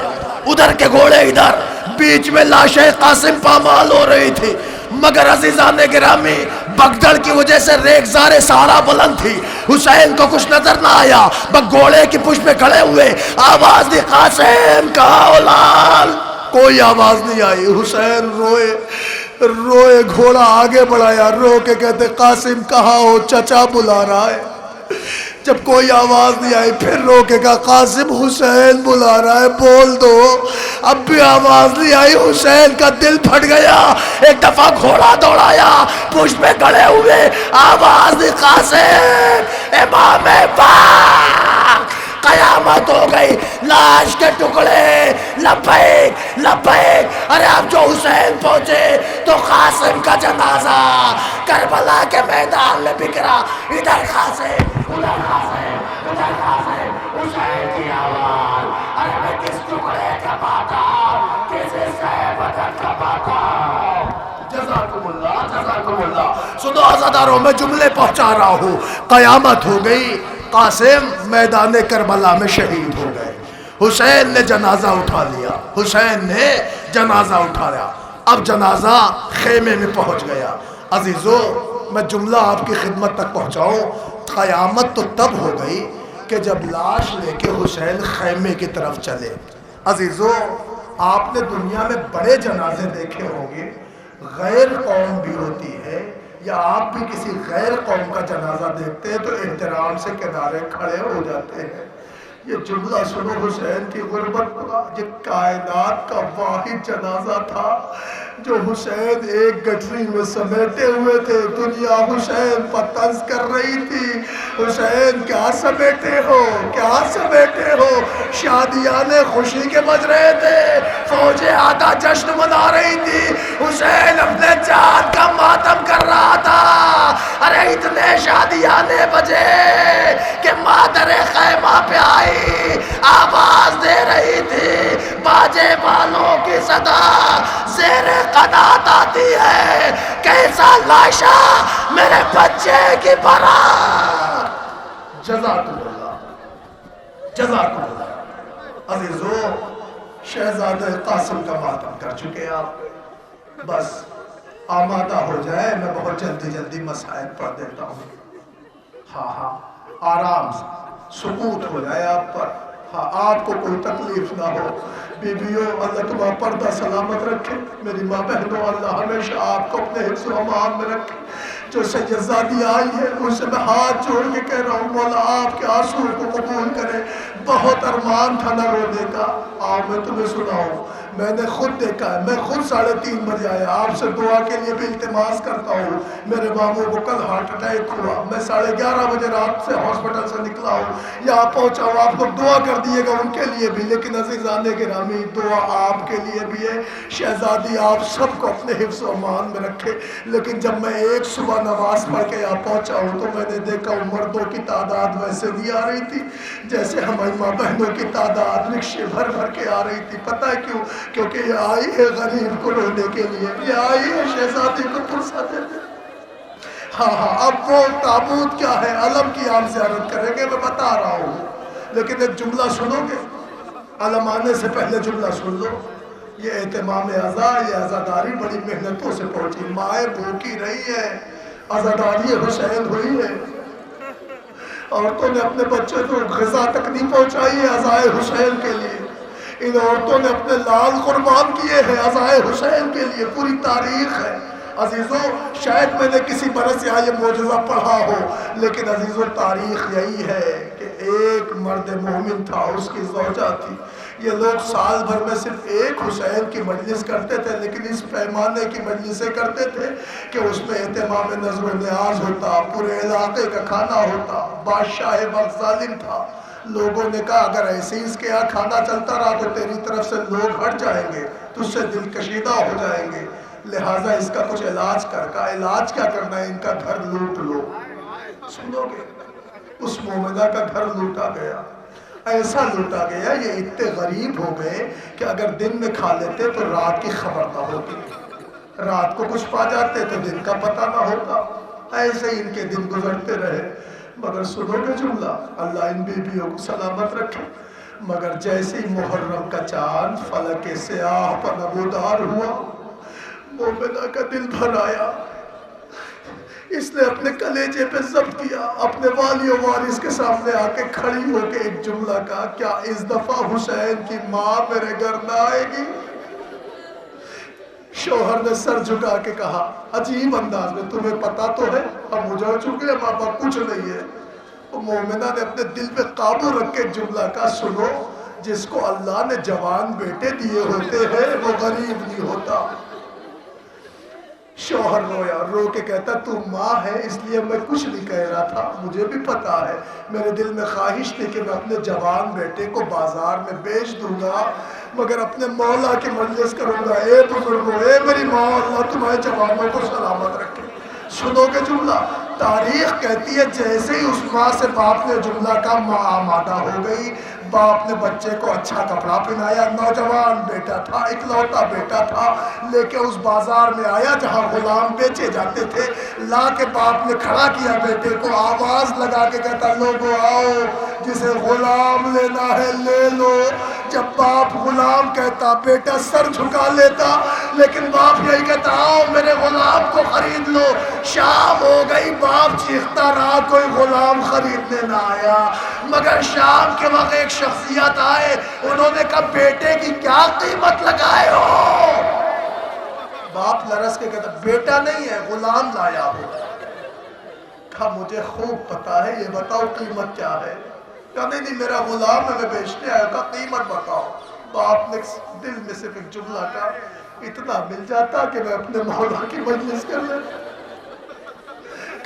ادھر کے گھوڑے ادھر, بیچ میں لاشیں قاسم پامال ہو رہی تھی. مگر عزیزان گرامی بھگدڑ کی وجہ سے ریگزار سہارا بلند تھی. حسین کو کچھ نظر نہ آیا, بس گھوڑے کی پشت پہ کھڑے ہوئے آواز دی, قاسم کہاں اولاد. کوئی آواز نہیں آئی. حسین روئے روئے, گھوڑا آگے بڑھایا, رو کے کہتے قاسم کہاں ہو, چچا بلا رہا ہے. جب کوئی آواز نہیں آئی پھر رو کے کہا قاسم حسین بلا رہا ہے, بول دو. اب بھی آواز نہیں آئی. حسین کا دل پھٹ گیا. ایک دفعہ گھوڑا دوڑایا, پشت میں کھڑے ہوئے آواز دی, قاسم امام پاک. قیامت ہو گئی, لاش کے ٹکڑے لبیک لبیک. ارے اب جو حسین پہنچے تو قاسم کا جنازہ کربلا کے میدان میں بکھرا. ادھر قاسم, ادھر قاسم, ادھر قاسم. حسین کی آواز, ارے میں کس ٹکڑے کا پاتا, کس حصے بدن کا پاتا. جزاکم اللہ, جزاکم اللہ. سنو عزادارو, میں جملے پہنچا رہا ہوں. قیامت ہو گئی, قاسم میدان کربلا میں شہید ہو گئے. حسین نے جنازہ اٹھا لیا, حسین نے جنازہ اٹھا لیا. اب جنازہ خیمے میں پہنچ گیا. عزیزو میں جملہ آپ کی خدمت تک پہنچاؤں. قیامت تو تب ہو گئی کہ جب لاش لے کے حسین خیمے کی طرف چلے. عزیزو آپ نے دنیا میں بڑے جنازے دیکھے ہوں گے, غیر قوم بھی ہوتی ہے, یا آپ بھی کسی غیر قوم کا جنازہ دیکھتے ہیں تو احترام سے کنارے کھڑے ہو جاتے ہیں. یہ جملہ سنو حسین کی غربت کا. یہ کائنات کا واحد جنازہ تھا جو حسین ایک گٹری میں سمیٹے ہوئے تھے. دنیا حسین پر طنز کر رہی تھی, حسین کیا سمیٹے ہو, کیا سمیٹے ہو. شادیاں خوشی کے بج رہے تھے, فوجیں آدھا جشن منا رہی تھی, حسین اپنے جان کا ماتم کر رہا تھا. ارے اتنے شادیاں بجے کہ مادر خیمہ پہ آئی, آواز دے رہی تھی, باجے والوں کی صدا زیر قنات آتی ہے, کیسا لاشا میرے بچے کی برات. جزاکم اللہ, جزاکم اللہ. عزیزو شہزادہ قاسم کا ماتم کر چکے آپ, بس آمادہ ہو جائے, میں بہت جلدی جلدی مسائل پڑھ دیتا ہوں. ہاں ہاں آرام سے, سکوت ہو جائے آپ پر. ہاں آپ کو کوئی تکلیف نہ ہو. بیویوں اللہ تمہارا پردہ سلامت رکھے. میری ماں بہنوں اللہ ہمیشہ آپ کو اپنے حفظ و امان میں رکھے. جو سیدزادی آئی ہے ان سے میں ہاتھ جوڑ کے کہہ رہا ہوں مولا آپ کے آنسو کو قبول کرے. بہت ارمان تھا نہ رونے کا, آؤ میں تمہیں سناؤں. میں نے خود دیکھا ہے, میں خود 3:30 بجے آیا. آپ سے دعا کے لیے بھی التماس کرتا ہوں. میرے ماموں کو کل ہارٹ اٹیک ہوا, میں 11:30 بجے رات سے ہاسپٹل سے نکلا ہوں, یہاں پہنچا ہوں. آپ لوگ دعا کر دیے گا ان کے لیے بھی, لیکن عزیزان گرامی دعا آپ کے لیے بھی ہے. شہزادی آپ سب کو اپنے حفظ و امان میں رکھے. لیکن جب میں ایک صبح نماز پڑھ کے یہاں پہنچا ہوں تو میں نے دیکھا مردوں کی تعداد ویسے بھی آ رہی تھی جیسے ہماری ماں بہنوں کی تعداد رکشے بھر بھر کے آ رہی تھی. پتہ ہے کیوں؟ کیونکہ یہ آئی ہے غریب کو رونے کے لیے, یہ آئی ہے شہزادی کو پرسہ دینے. ہاں اب وہ تابوت کیا ہے, علم کی عام زیارت کریں گے, میں بتا رہا ہوں. لیکن ایک جملہ سنو گے, علم آنے سے پہلے جملہ سن لو. یہ اہتمام عزا, یہ عزاداری بڑی محنتوں سے پہنچی. مائیں بھوکی رہی ہے, عزاداری حسین ہوئی ہے. عورتوں نے اپنے بچے کو غذا تک نہیں پہنچائی ہے عزائے حسین کے لیے. ان عورتوں نے اپنے لال قربان کیے ہیں عزائے حسین کے لیے. پوری تاریخ ہے عزیزوں. شاید میں نے کسی برس یہاں یہ معجزہ پڑھا ہو, لیکن عزیزوں تاریخ یہی ہے کہ ایک مرد مومن تھا, اس کی زوجہ تھی. یہ لوگ سال بھر میں صرف ایک حسین کی مجلس کرتے تھے, لیکن اس پیمانے کی مجلسیں کرتے تھے کہ اس میں اہتمام نظر و نیاز ہوتا, پورے علاقے کا کھانا ہوتا. بادشاہ وقت ظالم تھا. لوگوں نے کہا اگر ایسے ہی اس کے یہاں کھانا چلتا رہا تو تیری طرف سے لوگ ہٹ جائیں گے, تجھ سے دل کشیدہ ہو جائیں گے, لہٰذا اس کا کچھ علاج کر. کا علاج کیا کرنا ہے, ان کا گھر لوٹ لو. سنو گے, اس مومنہ کا گھر لوٹا گیا. ایسا لوٹا گیا, یہ اتنے غریب ہو گئے کہ اگر دن میں کھا لیتے تو رات کی خبر نہ ہوتی, رات کو کچھ پا جاتے تو دن کا پتہ نہ ہوتا. ایسے ہی ان کے دن گزرتے رہے. مگر سنو گے جملہ, اللہ ان بیویوں کو سلامت رکھے. مگر جیسے ہی محرم کا چاند فلک سیاہ پر نمودار ہوا, مومنہ کا دل بھر آیا. اس نے اپنے کلیجے پہ ضبط کیا, اپنے والی و وارث کے سامنے آ کے کھڑی ہو کے ایک جملہ کہا, کیا اس دفعہ حسین کی ماں میرے گھر نہ آئے گی؟ شوہر نے سر جھکا کے کہا عجیب انداز میں, تمہیں پتا تو ہے ہم اجڑ چکے ہیں, ماں باپ کچھ نہیں ہے. مومنہ نے اپنے دل پہ قابو رکھ کے جملہ کہا, سنو, جس کو اللہ نے جوان بیٹے دیے ہوتے ہیں وہ غریب نہیں ہوتا. شوہر رویا, رو کے کہتا تو ماں ہے اس لیے میں کچھ نہیں کہہ رہا تھا, مجھے بھی پتا ہے, میرے دل میں خواہش تھی کہ میں اپنے جوان بیٹے کو بازار میں بیچ دوں گا, مگر اپنے مولا کی مجلس کروں گا. اے بزرگوں, اے میری ماں, اللہ تمہارے جوانوں کو سلامت رکھے. سنو گے جملہ, تاریخ کہتی ہے جیسے ہی اس ماں سے باپ نے جملہ کا, ماں آمادہ ہو گئی. باپ نے بچے کو اچھا کپڑا پہنایا, نوجوان بیٹا تھا, اکلوتا بیٹا تھا, لے کے اس بازار میں آیا جہاں غلام بیچے جاتے تھے. لا کے باپ نے کھڑا کیا بیٹے کو, آواز لگا کے کہتا لوگوں آؤ, جسے غلام لینا ہے لے لو. جب باپ غلام کہتا بیٹا سر جھکا لیتا, لیکن باپ یہی کہتا آؤ میرے غلام کو خرید لو. شام ہو گئی, باپ چیختا رہا, کوئی غلام خریدنے نہ آیا. مگر شام کے وقت ایک شخصیت آئے, انہوں نے کہا بیٹے کی کیا قیمت لگائے ہو؟ باپ لرس کے کہتا بیٹا نہیں ہے, غلام لایا ہو. کہا مجھے خوب پتا ہے, یہ بتاؤ قیمت کیا ہے؟ کہا نہیں میرا غلام ہے, میں بیچنے آیا. کہا قیمت بتاؤ. باپ نے دل میں صرف ایک جملہ کہا, اتنا مل جاتا کہ میں اپنے مولا کی مجلس کر لیں.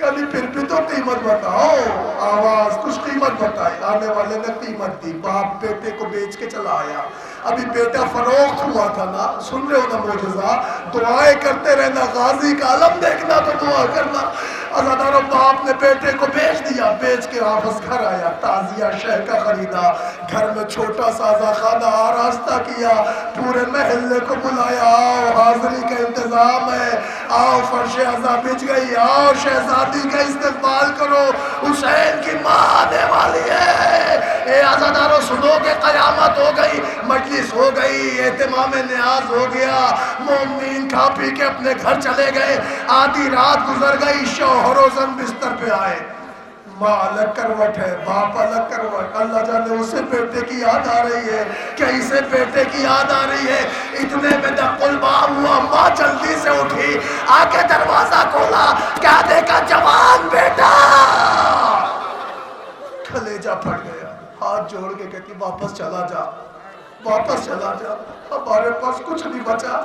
کبھی پھر بھی تو قیمت بتاؤ. آواز کچھ قیمت بتائی, آنے والے نے قیمت دی. باپ بیٹے کو بیچ کے چلا آیا. ابھی بیٹا فروخت ہوا تھا نا, سن رہے ہو نا معجزہ, دعائیں کرتے رہنا, غازی کا علم دیکھنا تو دعا کرنا. عزادارو, باپ نے بیٹے کو بیچ دیا, بیچ کے واپس گھر آیا, تازیہ شہ کا خریدا, گھر میں چھوٹا سازا خانہ آراستہ کیا, پورے محلے کو بلایا, آؤ حاضری کا انتظام ہے, آؤ فرش عزا بچ گئی, آؤ شہزادی کا استقبال کرو, حسین کی ماں آنے والی ہے. اے عزادارو سنو کہ قیامت ہو گئی, مجلس ہو گئی, اہتمام نیاز ہو گیا, مومنین کھا پی کے اپنے گھر چلے گئے. آدھی رات گزر گئی, شوہر و زن بستر پہ آئے. ماں الگ کروٹ ہے, باپ الگ کروٹ. اللہ جانے اسے بیٹے کی یاد آ رہی ہے, کیا اسے بیٹے کی یاد آ رہی ہے؟ اتنے میں دق الباب ہوا, ماں جلدی سے اٹھی, آ کے دروازہ کھولا, کیا دیکھا جوان بیٹا. کلیجہ پھٹ گیا, ہاتھ جوڑ کے کہتی واپس چلا جا, واپس چلا جا, ہمارے پاس کچھ نہیں بچا,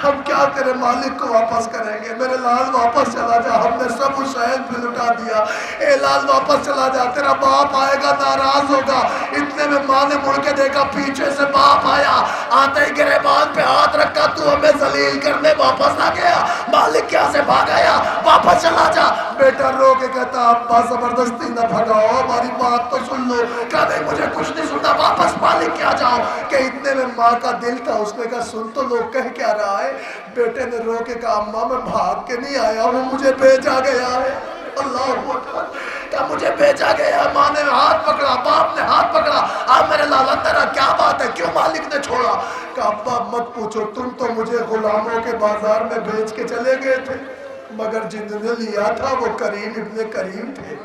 ہم کیا تیرے مالک کو واپس کریں گے. میرے لال واپس چلا جا, ہم نے سب حسین پہ لٹا دیا. اے لال واپس چلا جا, تیرا باپ آئے گا ناراض ہوگا. اتنے اتنے میں ماں نے مڑ کے دیکھا، پیچھے سے باپ آیا، آتے ہی گریبان پہ ہاتھ رکھا، تو ہمیں ذلیل کرنے واپس آ گیا، مالک کیا سے بھاگ آیا، واپس چلا جا۔ بیٹا رو کے کہتا ابا زبردستی نہ بھگاؤ، ہماری بات تو سن لو۔ کہا نہیں مجھے کچھ نہیں سننا، واپس مالک کیا جاؤ۔ کہ اتنے میں ماں کا دل تھا، اس نے کہا سن تو لوگ کہہ کیا رہا ہے۔ بیٹے نے رو کے کہا اماں میں بھاگ کے نہیں آیا ہوں، مجھے بھیجا گیا ہے۔ اللہ اکبر، کہا مجھے بھیجا گیا۔ ماں نے ہاتھ پکڑا، باپ نے ہاتھ پکڑا، آپ میرے لال اندر آ، کیا بات ہے، کیوں مالک نے چھوڑا؟ کہا ابا مت پوچھو، تم تو مجھے غلاموں کے بازار میں بیچ کے چلے گئے تھے، مگر جن نے لیا تھا وہ کریم ابن کریم تھے۔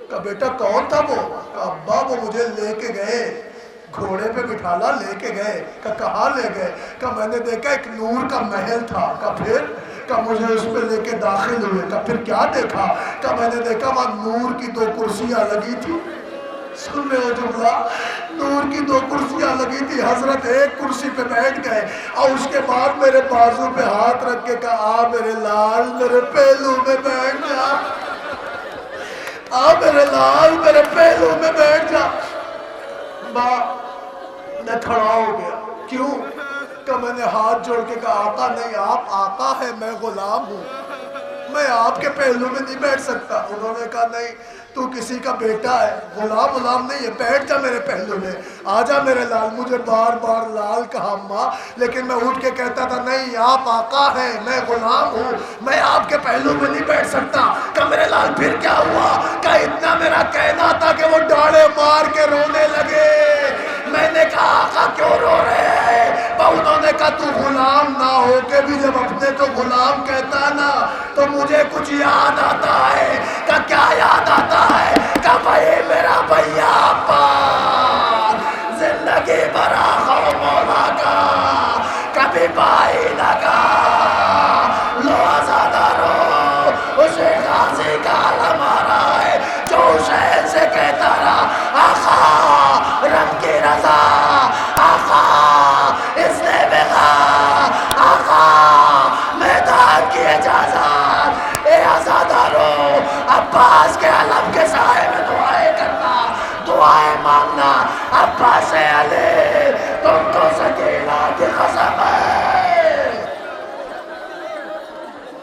کہا بیٹا کون تھا وہ؟ کہا ابا وہ مجھے لے کے گئے، گھوڑے پہ بٹھالا لے کے گئے۔ کہا کہاں لے گئے؟ کہا میں نے دیکھا ایک نور کا محل تھا۔ کہا پھر؟ کہا مجھے اس پہ لے کے داخل ہوئے۔ کہا پھر کیا دیکھا؟ کہا میں نے دیکھا وہاں نور کی 2 کرسیاں لگی تھی۔ سن رہے ہو جملہ؟ نور کی 2 کرسیاں لگی تھی، حضرت ایک کرسی پہ بیٹھ گئے اور اس کے بعد میرے بازو پہ ہاتھ رکھ کے کہا آ میرے لال میرے پہلو میں بیٹھ جا، آ میرے لال میرے پہلو میں بیٹھ جا۔ ماں میں کھڑا ہو گیا، کیوں؟ کہ میں نے ہاتھ جوڑ کے کہا آقا نہیں، آپ آقا ہے، میں غلام ہوں، میں آپ کے پہلو میں نہیں بیٹھ سکتا۔ انہوں نے کہا نہیں تو کسی کا بیٹا ہے، غلام نہیں ہے، بیٹھ جا میرے پہلو میں، آ جا میرے لال۔ مجھے بار بار لال کہا ماں، لیکن میں اٹھ کے کہتا تھا نہیں آپ آقا ہیں، میں غلام ہوں، میں آپ کے پہلو میں نہیں بیٹھ سکتا۔ کہ میرے لال پھر کیا ہوا؟ کہ اتنا میرا کہنا تھا کہ وہ ڈاڑے مار کے رونے لگے۔ میں نے کہا آقا کیوں رو رہے ہیں؟ انہوں نے کہا تو غلام نہ ہو کے بھی جب اپنے کو غلام کہتا نا تو مجھے کچھ یاد آتا ہے۔ کہ کیا یاد آتا ہے؟ کہ بھائی میرا بھیا عباس زندگی بھرا خوف مولا کا، کبھی بھائی نہ کہا لو آزادارو، اسے غازی کا علم آ رہا ہے جو حسین سے کہتا رہا آقا رب کی رضا، آقا اس نے بغا، آقا میدان کی اجازت، اے آزادارو عباس کے علم کے سائے میں دعائیں کرنا، دعائیں مانگنا۔ عباس علی تم تو سکینہ کی قسم ہے۔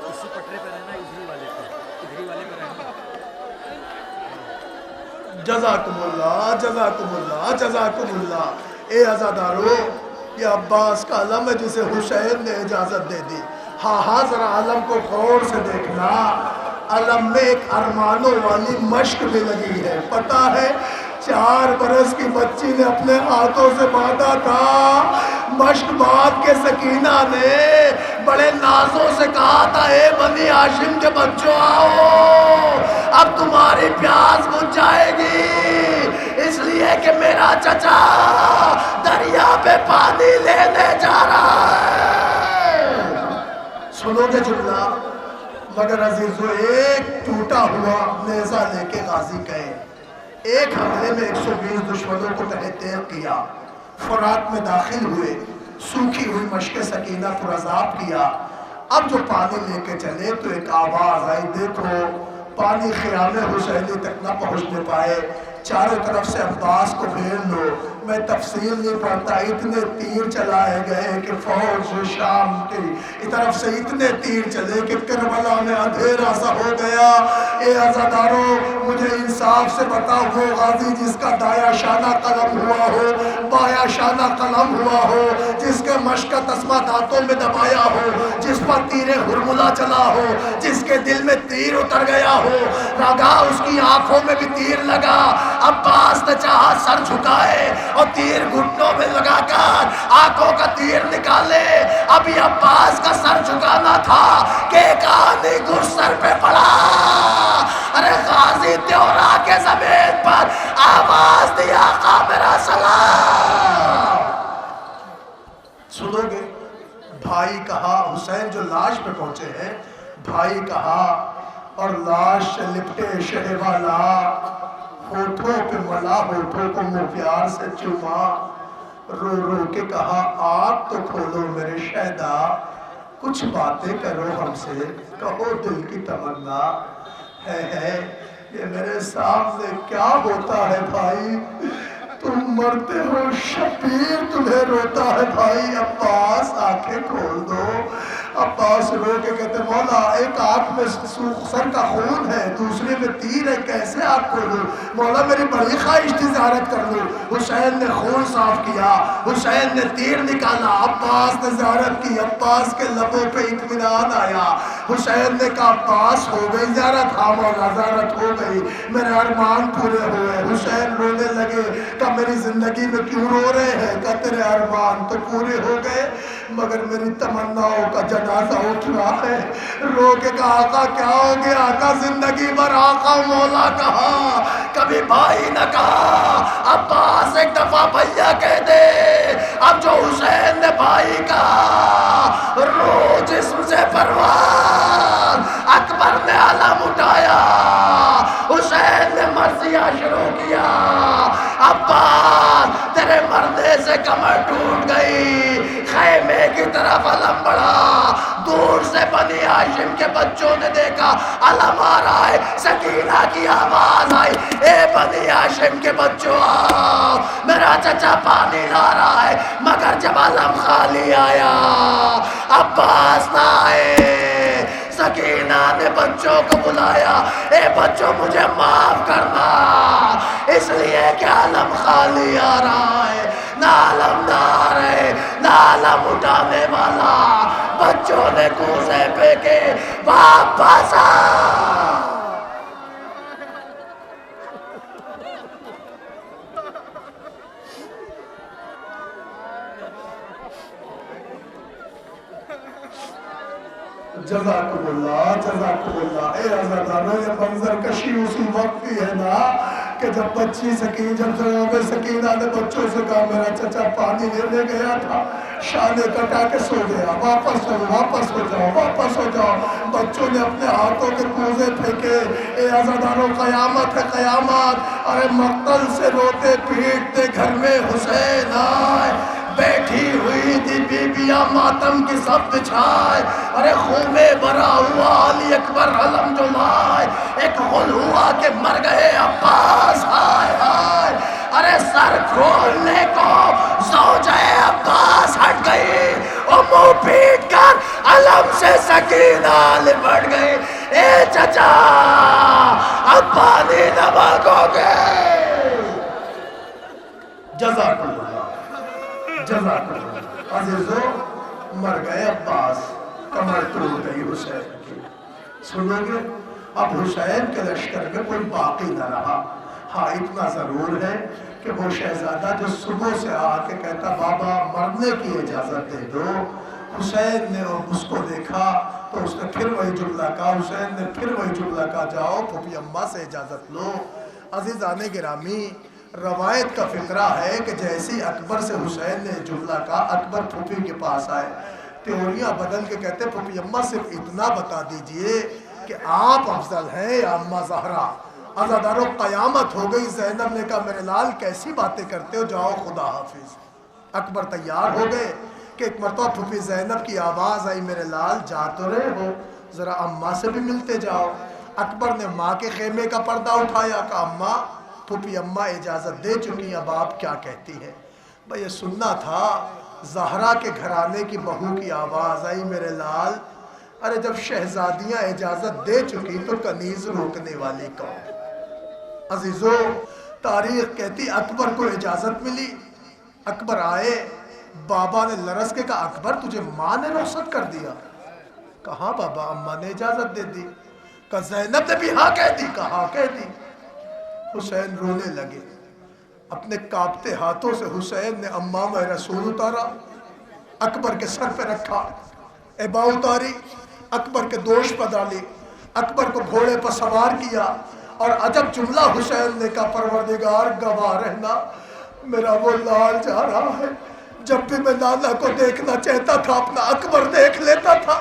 اسی پٹرے پہ رہنا، ادھری والے پہ رہنا۔ جزاکم اللہ جزاکم اللہ جزاکم اللہ۔ اے عزادارو یہ عباس کا علم ہے جسے حسین نے اجازت دے دی۔ ہاں ہاں ذرا علم کو غور سے دیکھنا، علم میں ایک ارمانوں والی مشق بھی لگی ہے، پتہ ہے 4 برس کی بچی نے اپنے ہاتھوں سے باندھا تھا، مشق باندھ کے سکینہ نے بڑے نازوں سے کہا تھا اے بنی ہاشم کے بچوں آؤ، اب تمہاری پیاس بجھ جائے گی، اس لیے کہ میرا چچا دریا پہ پانی لینے جا رہا ہے۔ سنو گے جملہ؟ مگر عزیزو ایک ٹوٹا ہوا نیزہ لے کے غازی گئے، ایک حملے میں 120 دشمنوں کو تحت تیغ کیا، فرات میں داخل ہوئے، سوکھی ہوئی مشق سکینہ پر عذاب کیا۔ اب جو پانی لے کے چلے تو ایک آواز آئی، دیکھو پانی خیام حسینی تک نہ پہنچنے پائے، چاروں طرف سے عباس کو گھیر لو۔ میں تفصیل نہیں پڑھتا، اتنے تیر چلائے گئے کہ فوج شام کی طرف سے اتنے تیر چلے کہ کربلا میں اندھیرا سا ہو گیا۔ اے عزادارو مجھے انصاف سے بتاؤ، وہ غازی جس کا دایا شانہ قلم ہوا ہو، بایا شانہ قلم ہوا ہو، جس کے مشق کا تسمہ دانتوں میں دبایا ہو، جس پر تیر ہرملا چلا ہو، جس کے دل میں تیر اتر گیا ہو، رگا اس کی آنکھوں میں بھی تیر لگا، عباس نے چاہا سر جھکائے اور تیر گھٹنوں میں لگا کر آنکھوں کا تیر نکالے، ابھی عباس کا سر جھکانا تھا کہ ایک آدمی گر سر پہ پڑا۔ ارے غازی دیورا کے زمین پر آواز دیا آقا میرا سلام۔ سنو گے؟ بھائی کہا، حسین جو لاش پہ پہنچے ہیں، بھائی کہا اور لاش سے لپٹے شہ والا، ہونٹوں پہ ملا ہونٹوں کو منہ پیار سے چوما، رو رو کے کہا آنکھ تو کھولو میرے شہدا، کچھ باتیں کرو ہم سے، کہو دل کی تمنا ہے۔ یہ میرے سامنے کیا ہوتا ہے بھائی؟ تم مرتے ہو شبیر تمہیں روتا ہے بھائی عباس آنکھیں کھول دو. عباس رو کے کہتے مولا ایک آنکھ میں سر کا خون ہے دوسرے میں تیر ہے کیسے آنکھ کھولوں. مولا میری بڑی خواہش تھی زیارت کر لوں. حسین نے خون صاف کیا حسین نے تیر نکالا عباس نے زیارت کی. عباس کے لبوں پہ اطمینان آیا. حسین نے کہا عباس ہو گئی زیارت. ہاں مولا زیارت ہو گئی میرے ارمان پورے ہوئے. حسین رونے لگے کہ میری زندگی میں کیوں رو رہے ہیں کہ تیرے ارمان تو پورے ہو گئے مگر میری تمناؤں کا جنازہ اٹھ رہا ہے. رو کے کہا آقا کیا ہو گیا. آقا زندگی بھر آقا مولا کہا کبھی بھائی نہ کہا. عباس ایک دفعہ بھیا کہہ دے. اب جو حسین نے بھائی کہا رو جسم سے پروان. اکبر نے علم اٹھایا حسین نے مرثیہ شروع کیا. عباس تیرے مرنے سے کمر ٹوٹ گئی. خیمے کی طرف علم بڑھا. دور سے بنی ہاشم کے بچوں نے دیکھا علم آ رہا ہے. سکینہ کی آواز آئی اے بنی ہاشم کے بچوں آؤ میرا چچا پانی لا رہا ہے. مگر جب علم خالی آیا عباس نہ آئے. سکینہ نے بچوں کو بلایا اے بچوں مجھے معاف کرنا اس لیے کہ علم خالی آ رہا ہے. نہ علم دار ہے نہ علم اٹھانے والا. بچوں نے کوزے پھینکے واپس آ. جزاکم اللہ. اے عزیزانو یہ منظر کشی اسی وقت کی ہے نا کہ جب بچی سکینہ نے بچوں سے کہا میرا چچا پانی لینے گیا تھا شانے کٹا کے سو گیا. واپس ہو جاؤ. بچوں نے اپنے ہاتھوں کے کوزے پھینکے. اے عزیزانو قیامت ہے قیامت. ارے مقتل سے روتے پیٹتے گھر میں حسین آئے. بیٹھی ہوئی تھی بیبیاں ماتم کی سب بچھائے. ارے خون میں بھرا ہوا علی اکبر علم جو لائے. ایک غل ہوا کہ مر گئے عباس. ہائے ہائے ارے سر کھولنے کو زوجہ عباس ہٹ گئی. اور منہ پیٹ کر علم سے سکینہ لپٹ گئی. اے چچا اب پانی نہ مانگو گے. جزاک اللہ. عزیزو مر گئے عباس کمر ٹوٹ گئی حسین کی. سنو گے اب حسین کے لشکر میں کوئی باقی نہ رہا. ہاں اتنا ضرور ہے کہ وہ شہزادہ جو صبح سے آ کے کہتا بابا مرنے کی اجازت دے دو. حسین نے اس کو دیکھا تو اس نے پھر وہی جملہ کہا. حسین نے پھر وہی جملہ کہا جاؤ پھوپھی اماں سے اجازت لو. عزیزان گرامی روایت کا فقرہ ہے کہ جیسی اکبر سے حسین نے جملہ کہا اکبر پھوپھی کے پاس آئے. تیوریاں بدل کے کہتے پھوپھی اماں صرف اتنا بتا دیجئے کہ آپ افضل ہیں یا اماں زہرا. عزادارو قیامت ہو گئی. زینب نے کہا میرے لال کیسی باتیں کرتے ہو جاؤ خدا حافظ. اکبر تیار ہو گئے کہ ایک مرتبہ پھوپھی زینب کی آواز آئی میرے لال جا تو رہے ہو ذرا اماں سے بھی ملتے جاؤ. اکبر نے ماں کے خیمے کا پردہ اٹھایا کہ اماں پھوپھی اماں اجازت دے چکی اب آپ کیا کہتی ہیں. بھئی یہ سننا تھا زہرا کے گھرانے کی بہو کی آواز آئی میرے لال. ارے جب شہزادیاں اجازت دے چکی تو کنیز روکنے والی کون. عزیزو تاریخ کہتی اکبر کو اجازت ملی. اکبر آئے بابا نے لرز کے کہا اکبر تجھے ماں نے رخصت کر دیا. کہاں بابا اماں نے اجازت دے دی. کہا زینب نے بھی ہاں کہہ دی. کہا کہہ دی. حسین رونے لگے. اپنے کانپتے ہاتھوں سے حسین نے امام رسول اتارا اکبر کے سر پہ رکھا. ابا اتاری اکبر کے دوش پر ڈالی. اکبر کو گھوڑے پر سوار کیا اور عجب جملہ حسین نے کہا پروردگار گواہ رہنا میرا وہ لال جا رہا ہے. جب بھی میں نانا کو دیکھنا چاہتا تھا اپنا اکبر دیکھ لیتا تھا.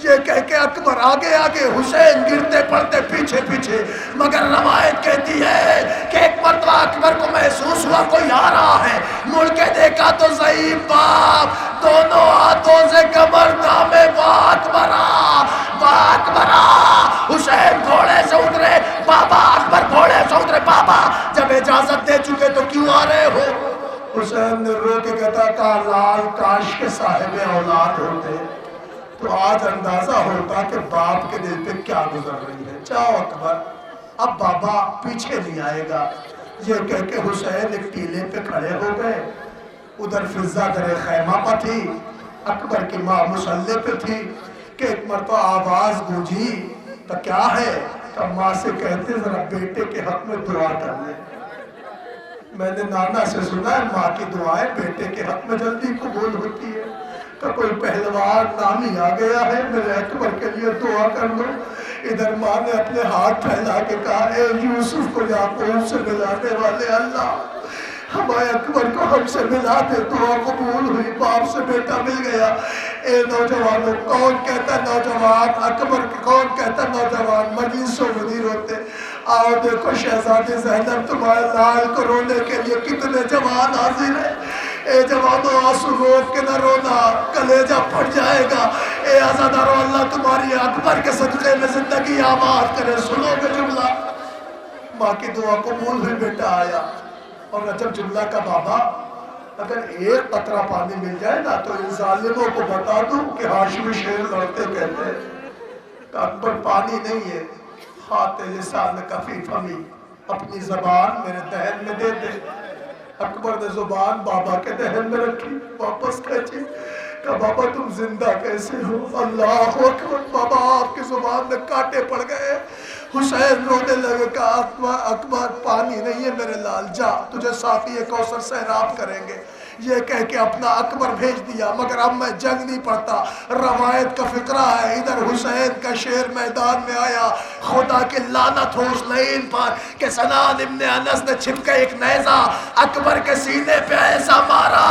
یہ کہہ کے اکبر آگے آگے حسین گرتے پڑتے پیچھے پیچھے. مگر روایت کہتی ہے کہ ایک مرتبہ اکبر کو محسوس ہوا کوئی آ رہا ہے. مڑ کے دیکھا تو ضعیف باپ دونوں ہاتھوں سے کمر تھامے واک برا. حسین گھوڑے سے اترے. بابا اکبر گھوڑے سے اترے. بابا جب اجازت دے چکے تو کیوں آ رہے ہو؟ حسین نے رو کے کہتا کہا لال کاش کے صاحب اولاد ہوتے تو آج اندازہ ہوتا کہ باپ کے دل پہ کیا گزر رہی ہے. جاؤ اکبر، اب بابا پیچھے نہیں آئے گا. یہ کہہ کے حسین ایک ٹیلے پہ کھڑے ہو گئے. ادھر فضا در خیمہ پہ تھی، اکبر کی ماں مصلی پہ تھی کہ ایک مرتبہ آواز گونجی تو کیا ہے؟ تو ماں سے کہتے ذرا بیٹے کے حق میں دعا کر لیں. میں نے نانا سے سنا ہے ماں کی دعائیں بیٹے کے حق میں جلدی قبول ہوتی ہے. کہ کوئی پہلوان نامی آ گیا ہے، میرے اکبر کے لیے دعا کر لو. ادھر ماں نے اپنے ہاتھ پھیلا کے کہا اے یوسف کو یعقوب سے ملانے والے اللہ، ہمارے اکبر کو ہم سے ملا دے. دعا قبول ہوئی، باپ سے بیٹا مل گیا. اے نوجوانوں، کون کہتا نوجوان اکبر، کون کہتا نوجوان مجلسوں میں نہیں روتے؟ آؤ دیکھو شہزادی زینب تمہارے لال کو رونے کے لیے کتنے جوان حاضر ہیں. اے جوانوں آنسو روک کے نہ رونا، کلیجہ پھٹ جائے گا. اے عزادارو، اللہ تمہاری اکبر کے صدقے میں زندگی آباد کرے. سنو گے جملہ؟ ماں کی دعا قبول ہوئی، بیٹا آیا. اور رجب جملہ کا بابا اگر ایک قطرہ پانی مل جائے نا تو ان ظالموں کو بتا دوں کہ ہاشمی شیر لڑتے کہتے ہیں کہ اکبر پانی نہیں ہے، خات لسان کفی فمی، اپنی زبان میرے دہن میں دے دے. اکبر نے زبان بابا کے دہن میں رکھی، واپس کھینچی. کہا بابا تم زندہ کیسے ہو؟ اللہ اکبر. بابا آپ کی زبان میں کانٹے پڑ گئے. حسین رونے لگے. کہا اکبر پانی نہیں ہے میرے لال، جا تجھے ساقی کوثر سیراب کریں گے. یہ کہہ کے اپنا اکبر بھیج دیا. مگر اب میں جنگ نہیں پڑتا، روایت کا فقرہ ہے. ادھر حسین کا شیر میدان میں آیا. خدا کی لعنت ہو اس لعین پر کہ سنان ابن انس نے چھپ کے ایک نیزہ اکبر کے سینے پہ ایسا مارا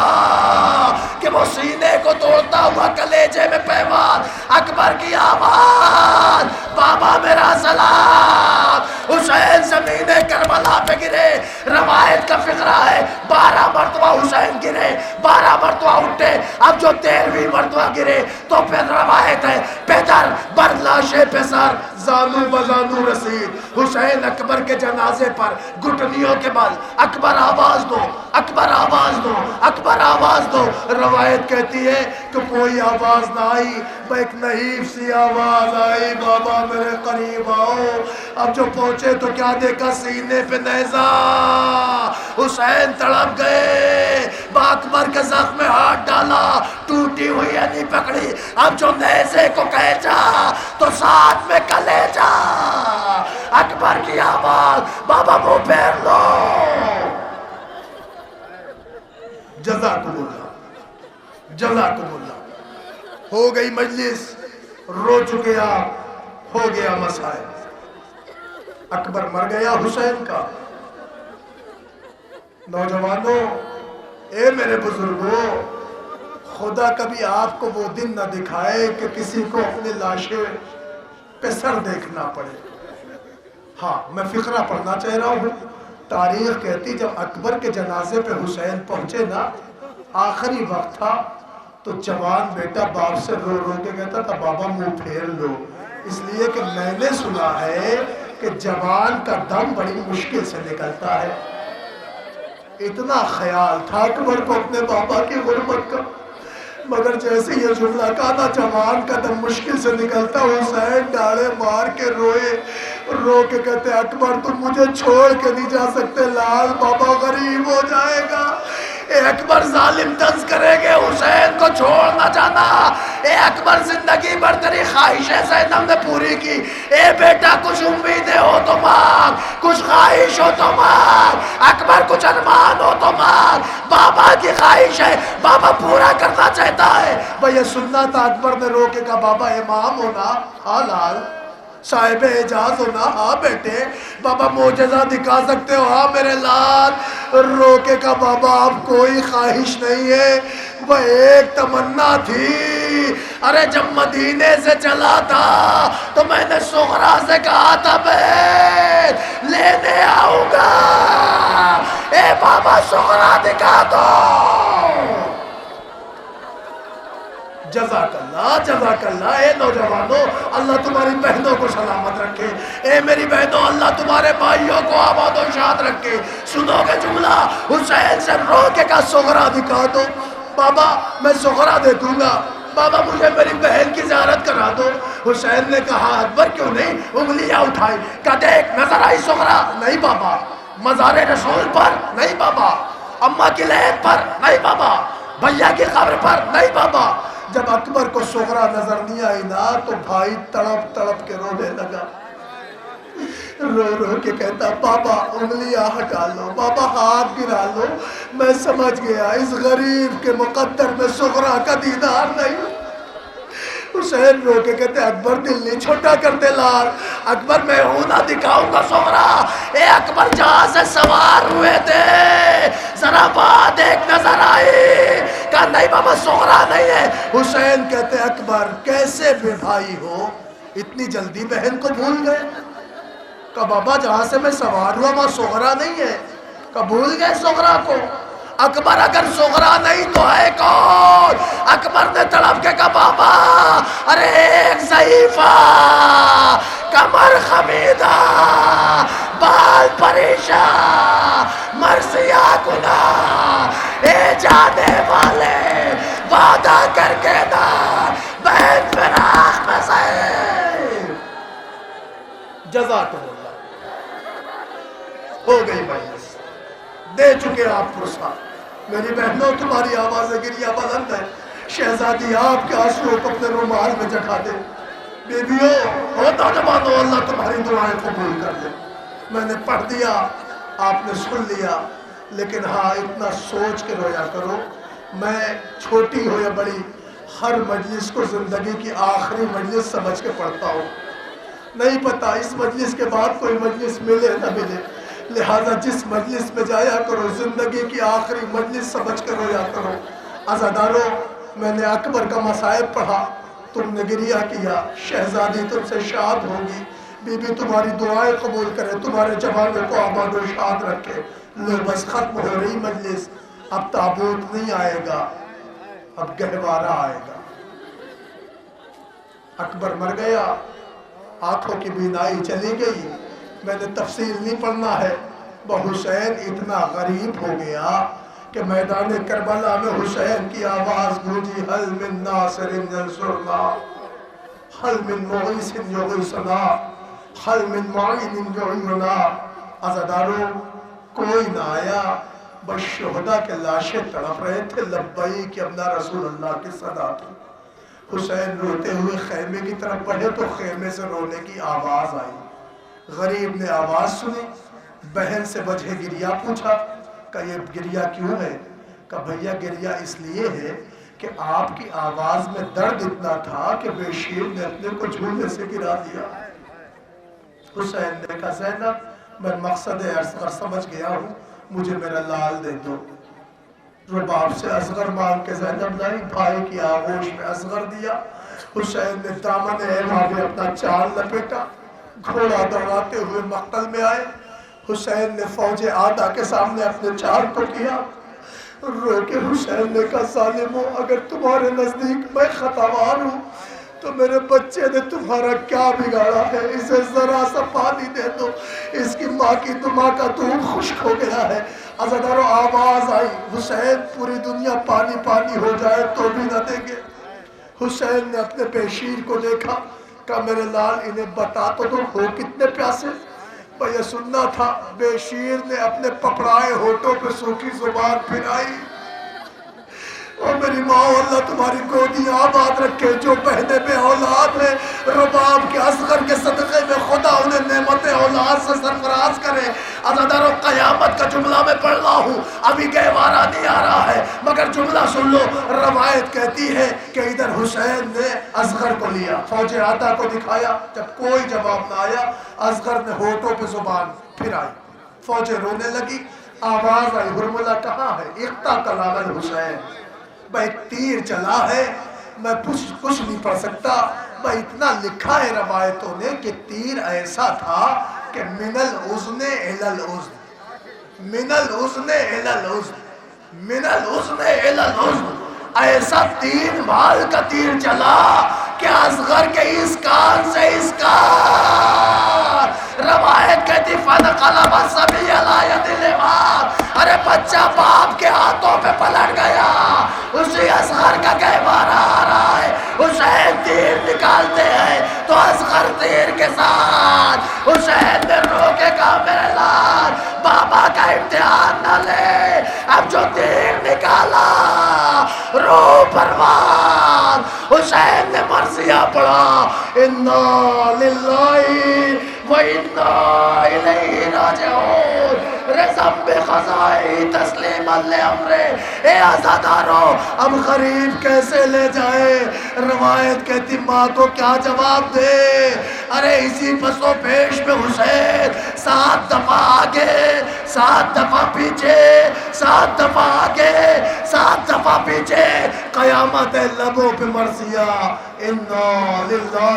کہ وہ سینے کو توڑتا ہوا کلیجے میں پیمان. اکبر کی آواز بابا میرا سلام. حسین زمین کربلا پہ گرے. روایت کا فقرہ ہے 12 مرتبہ حسین گرے، 12 مرتبہ اٹھے. اب جو 13ویں مرتبہ گرے تو پھر روایت ہے پدر بر لاش پسر زانو بزانو رسید. حسین اکبر کے جنازے پر گھٹنیوں کے بل اکبر آواز دو، اکبر آواز دو، اکبر آواز دو. روایت کہتی ہے کہ کوئی آواز نہ آئی، ایک نحیف سی آواز آئی بابا میرے قریب آؤ. اب جو پہنچے تو کیا دیکھا؟ سینے پہ نیزہ. حسین تڑپ گئے. با اکبر کے زخم میں ہاتھ ڈالا، ٹوٹی ہوئی ہے نہیں پکڑی. اب جو نیزے کو کھینچا تو ساتھ میں کلیجہ. اکبر کی آواز بابا منہ پھیر لو. جزاکم اللہ، جزاکم اللہ. ہو گئی مجلس، رو چکے آپ، ہو گیا مسائل. اکبر مر گیا حسین کا. نوجوانوں، اے میرے بزرگوں، خدا کبھی آپ کو وہ دن نہ دکھائے کہ کسی کو اپنے لاشے پہ سر دیکھنا پڑے. ہاں میں فقرہ پڑھنا چاہ رہا ہوں. تاریخ کہتی جب اکبر کے جنازے پہ حسین پہنچے نا، آخری وقت تھا تو جوان بیٹا باپ سے رو رو کے کہتا تھا بابا منہ پھیر لو. اس لیے کہ میں نے سنا ہے کہ جوان کا دم بڑی مشکل سے نکلتا ہے. اتنا خیال تھا اکبر کو اپنے بابا کی غربت کا، مگر جیسے یہ جملہ کہا نا جوان کا دم مشکل سے نکلتا، حسین ڈاڑے مار کے روئے. رو کے کہتے اکبر تم مجھے چھوڑ کے نہیں جا سکتے، لال بابا غریب ہو جائے گا. اے اکبر ظالم طنز کریں گے، حسین کو چھوڑ نہ جانا. اے اکبر زندگی بھر تیری خواہشیں زینب نے پوری کی. اے بیٹا کچھ امیدیں ہو تو مانگ، کچھ خواہش ہو تو مانگ. اکبر کچھ ارمان ہو تو مانگ. بابا کی خواہش ہے، بابا پورا کرنا چاہتا ہے. بھئی یہ سننا تھا. اکبر نے رو کے کہا بابا امام ہونا، ہاں لال صاحب اعجاز ہونا، ہاں بیٹے بابا معجزہ دکھا سکتے ہو، ہاں میرے لال. رو کے کہا بابا اب کوئی خواہش نہیں ہے، وہ ایک تمنا تھی. ارے جب مدینے سے چلا تھا تو میں نے سغرا سے کہا تھا میں لینے آؤں گا. اے بابا سغرا دکھا دو. جزاک اللہ اے نوجوانوں، اللہ تمہاری بہنوں کو سلامت رکھے، اے میری بہنوں اللہ تمہارے بھائیوں کو آباد و شاد رکھے۔ سنو گے جملہ؟ حسین سے رو کے کا سغرا دکھا دو۔ بابا میں سغرا دے دوں گا، بابا مجھے میری بہن کی زیارت کرا دو۔ حسین نے کہا اکبر کیوں نہیں؟ انگلیاں اٹھائی، کہا دیکھ نظر آئی سغرا؟ نہیں بابا۔ مزار رسول پر؟ نہیں بابا۔ اماں کی لحد پر؟ نہیں بابا۔ بھیا کی قبر پر؟ نہیں بابا۔ جب اکبر کو سغرا نظر نہیں آئی نا تو بھائی تڑپ تڑپ کے رونے لگا، رو رو کے کہتا بابا انگلیاں ہٹا لو، بابا ہاتھ گرا لو، میں سمجھ گیا اس غریب کے مقدر میں سغرا کا دیدار نہیں۔ حسین رو کے کہتے اکبر دل نہیں چھوٹا کرتے لال، اکبر میں ہوں نہ دکھاؤں گا سغرا۔ اے اکبر جہاں سے سوار ہوئے تھے ذرا بات ایک نظر آئی، کہا نہیں بابا سغرا نہیں ہے۔ حسین کہتے اکبر کیسے بے بھائی ہو، اتنی جلدی بہن کو بھول گئے؟ کہا بابا جہاں سے میں سوار ہوا وہاں سغرا نہیں ہے۔ کہا بھول گئے سغرا کو؟ اکبر اگر سغرا نہیں تو ہے کون؟ اکبر نے تڑپ کے کہا بابا ارے ایک ضعیفہ، کمر خمیدہ، بال پریشان، مرثیہ گناہ، اے جانے والے وعدہ کر کے نا بہن فراق میں سے۔ جزاک اللہ، ہو گئی مجلس، دے چکے آپ فرصت۔ میری بہنوں تمہاری آواز گریہ بلند ہے، شہزادی آپ کے آنسوؤں کو اپنے رومال میں جھٹا دے۔ بیویوں ہو نوجوانوں اللہ تمہاری دعائیں قبول کر لے۔ میں نے پڑھ دیا آپ نے سن لیا، لیکن ہاں اتنا سوچ کے رویا کرو، میں چھوٹی ہو یا بڑی ہر مجلس کو زندگی کی آخری مجلس سمجھ کے پڑھتا ہوں۔ نہیں پتا اس مجلس کے بعد کوئی مجلس ملے نہ ملے، لہٰذا جس مجلس میں جایا کرو زندگی کی آخری مجلس سمجھ کر رویا کرو۔ عزاداروں میں نے اکبر کا مصائب پڑھا، تم نے گریہ کیا، شہزادی تم سے شاد ہوگی، بی بی تمہاری دعائیں قبول کرے، تمہارے جوانوں کو آباد و شاد رکھے۔ لو بس ختم ہو رہی مجلس، اب تابوت نہیں آئے گا، اب گہوارہ آئے گا۔ اکبر مر گیا، آنکھوں کی بینائی چلی گئی، میں نے تفصیل نہیں پڑھنا ہے۔ وہ حسین اتنا غریب ہو گیا کہ میدان کربلا میں حسین کی آواز گونجی حل من ناصر ینصرنا، حل من مغیث یغیثنا، حل من معین یعیننا۔ عزاداروں کوئی نہ آیا، بس شہداء کے لاشیں تڑپ رہے تھے، لبیک ابنا رسول اللہ کی صدا تھی۔ حسین روتے ہوئے خیمے کی طرف بڑھے تو خیمے سے رونے کی آواز آئی۔ غریب نے آواز سنی، بہن سے وجہ گریہ پوچھا، کہ یہ گریہ کیوں ہے؟ کہ بھیا گریہ اس لیے ہے کہ آپ کی آواز میں درد اتنا تھا کہ بے شیر نے اپنے کو جھولے سے گرا دیا۔ حسین نے کہا زینب میں مقصد اصغر سمجھ گیا ہوں، مجھے میرا لال دے دو۔ رباب سے اصغر مانگ کے زینب لائی، بھائی کی آغوش میں اصغر دیا۔ حسین نے دامن ایما میں اپنا چال لپیٹا، گھوڑا دوڑاتے ہوئے مقتل میں آئے۔ حسین نے فوج آدھا کے سامنے اپنے چال کو کیا، رو کے حسین نے کہا ظالمو اگر تمہارے نزدیک میں خطاوار ہوں تو میرے بچے نے تمہارا کیا بگاڑا ہے؟ اسے ذرا سا پانی دے دو، اس کی ماں کی دماغ کا دودھ خشک ہو گیا ہے۔ عزاداروں آواز آئی، حسین پوری دنیا پانی پانی ہو جائے تو بھی نہ دیں گے۔ حسین نے اپنے پیشیر کو دیکھا، کہا میرے لال انہیں بتا تو دو ہو کتنے پیاسے؟ یہ سننا تھا۔ بے شیر نے اپنے پپڑائے ہونٹوں پہ سوکھی زبان پھرائی، اور میری ماں اللہ تمہاری گودی آباد رکھے، جو بہنیں بے اولاد ہیں رباب کے اصغر کے صدقے میں خدا انہیں نعمت اولاد سے سرفراز کرے۔ عزاداروں قیامت کا جملہ میں پڑھ رہا ہوں، ابھی گہوارہ نہیں آ رہا ہے مگر جملہ سن لو۔ روایت کہتی ہے کہ ادھر حسین نے اصغر کو لیا، فوج آدھا کو دکھایا، جب کوئی جواب نہ آیا اصغر نے ہونٹوں پہ زبان پھرائی، فوجیں رونے لگی۔ آواز آئی حرملہ کہاں ہے؟ اقتا کلام الحسین، میں ایک تیر چلا ہے، میں کچھ نہیں پڑھ سکتا، میں اتنا لکھا ہے روایتوں نے کہ تیر ایسا تھا کہ من الاذن الی الاذن، من الاذن الی الاذن، من الاذن الی الاذن، ایسا 3 بال کا تیر چلا کہ اصغر کے اس کان سے اس کان. روایت کہتی فَانْقَلَبَ الصَّبِيُّ عَلَىٰ يَدِ الْإِمَامِ. ارے بچہ باپ کے ہاتھوں پہ پلٹ گیا. اسی اصغر کا گہوارہ آ رہا ہے. حسین تیر نکالتے ہیں تو اصغر تیر کے ساتھ. حسین نے رو کے کہا میرے لال بابا کا امتحان نہ لے. اب جو تیر نکالا روح پروان. حسین نے مرثیہ پڑھا انا للہ و انا الیہ راجعون. رزم بخزائی تسلیما لامرے. اے عزادارو اب غریب کیسے لے جائے؟ روایت کہتی ماں کو کیا جواب دے. ارے اسی پس و پیش میں حسین 7 دفعہ آگے 7 دفعہ پیچھے 7 دفعہ آگے 7 دفعہ پیچھے. قیامت لبوں پہ مرثیہ انا للہ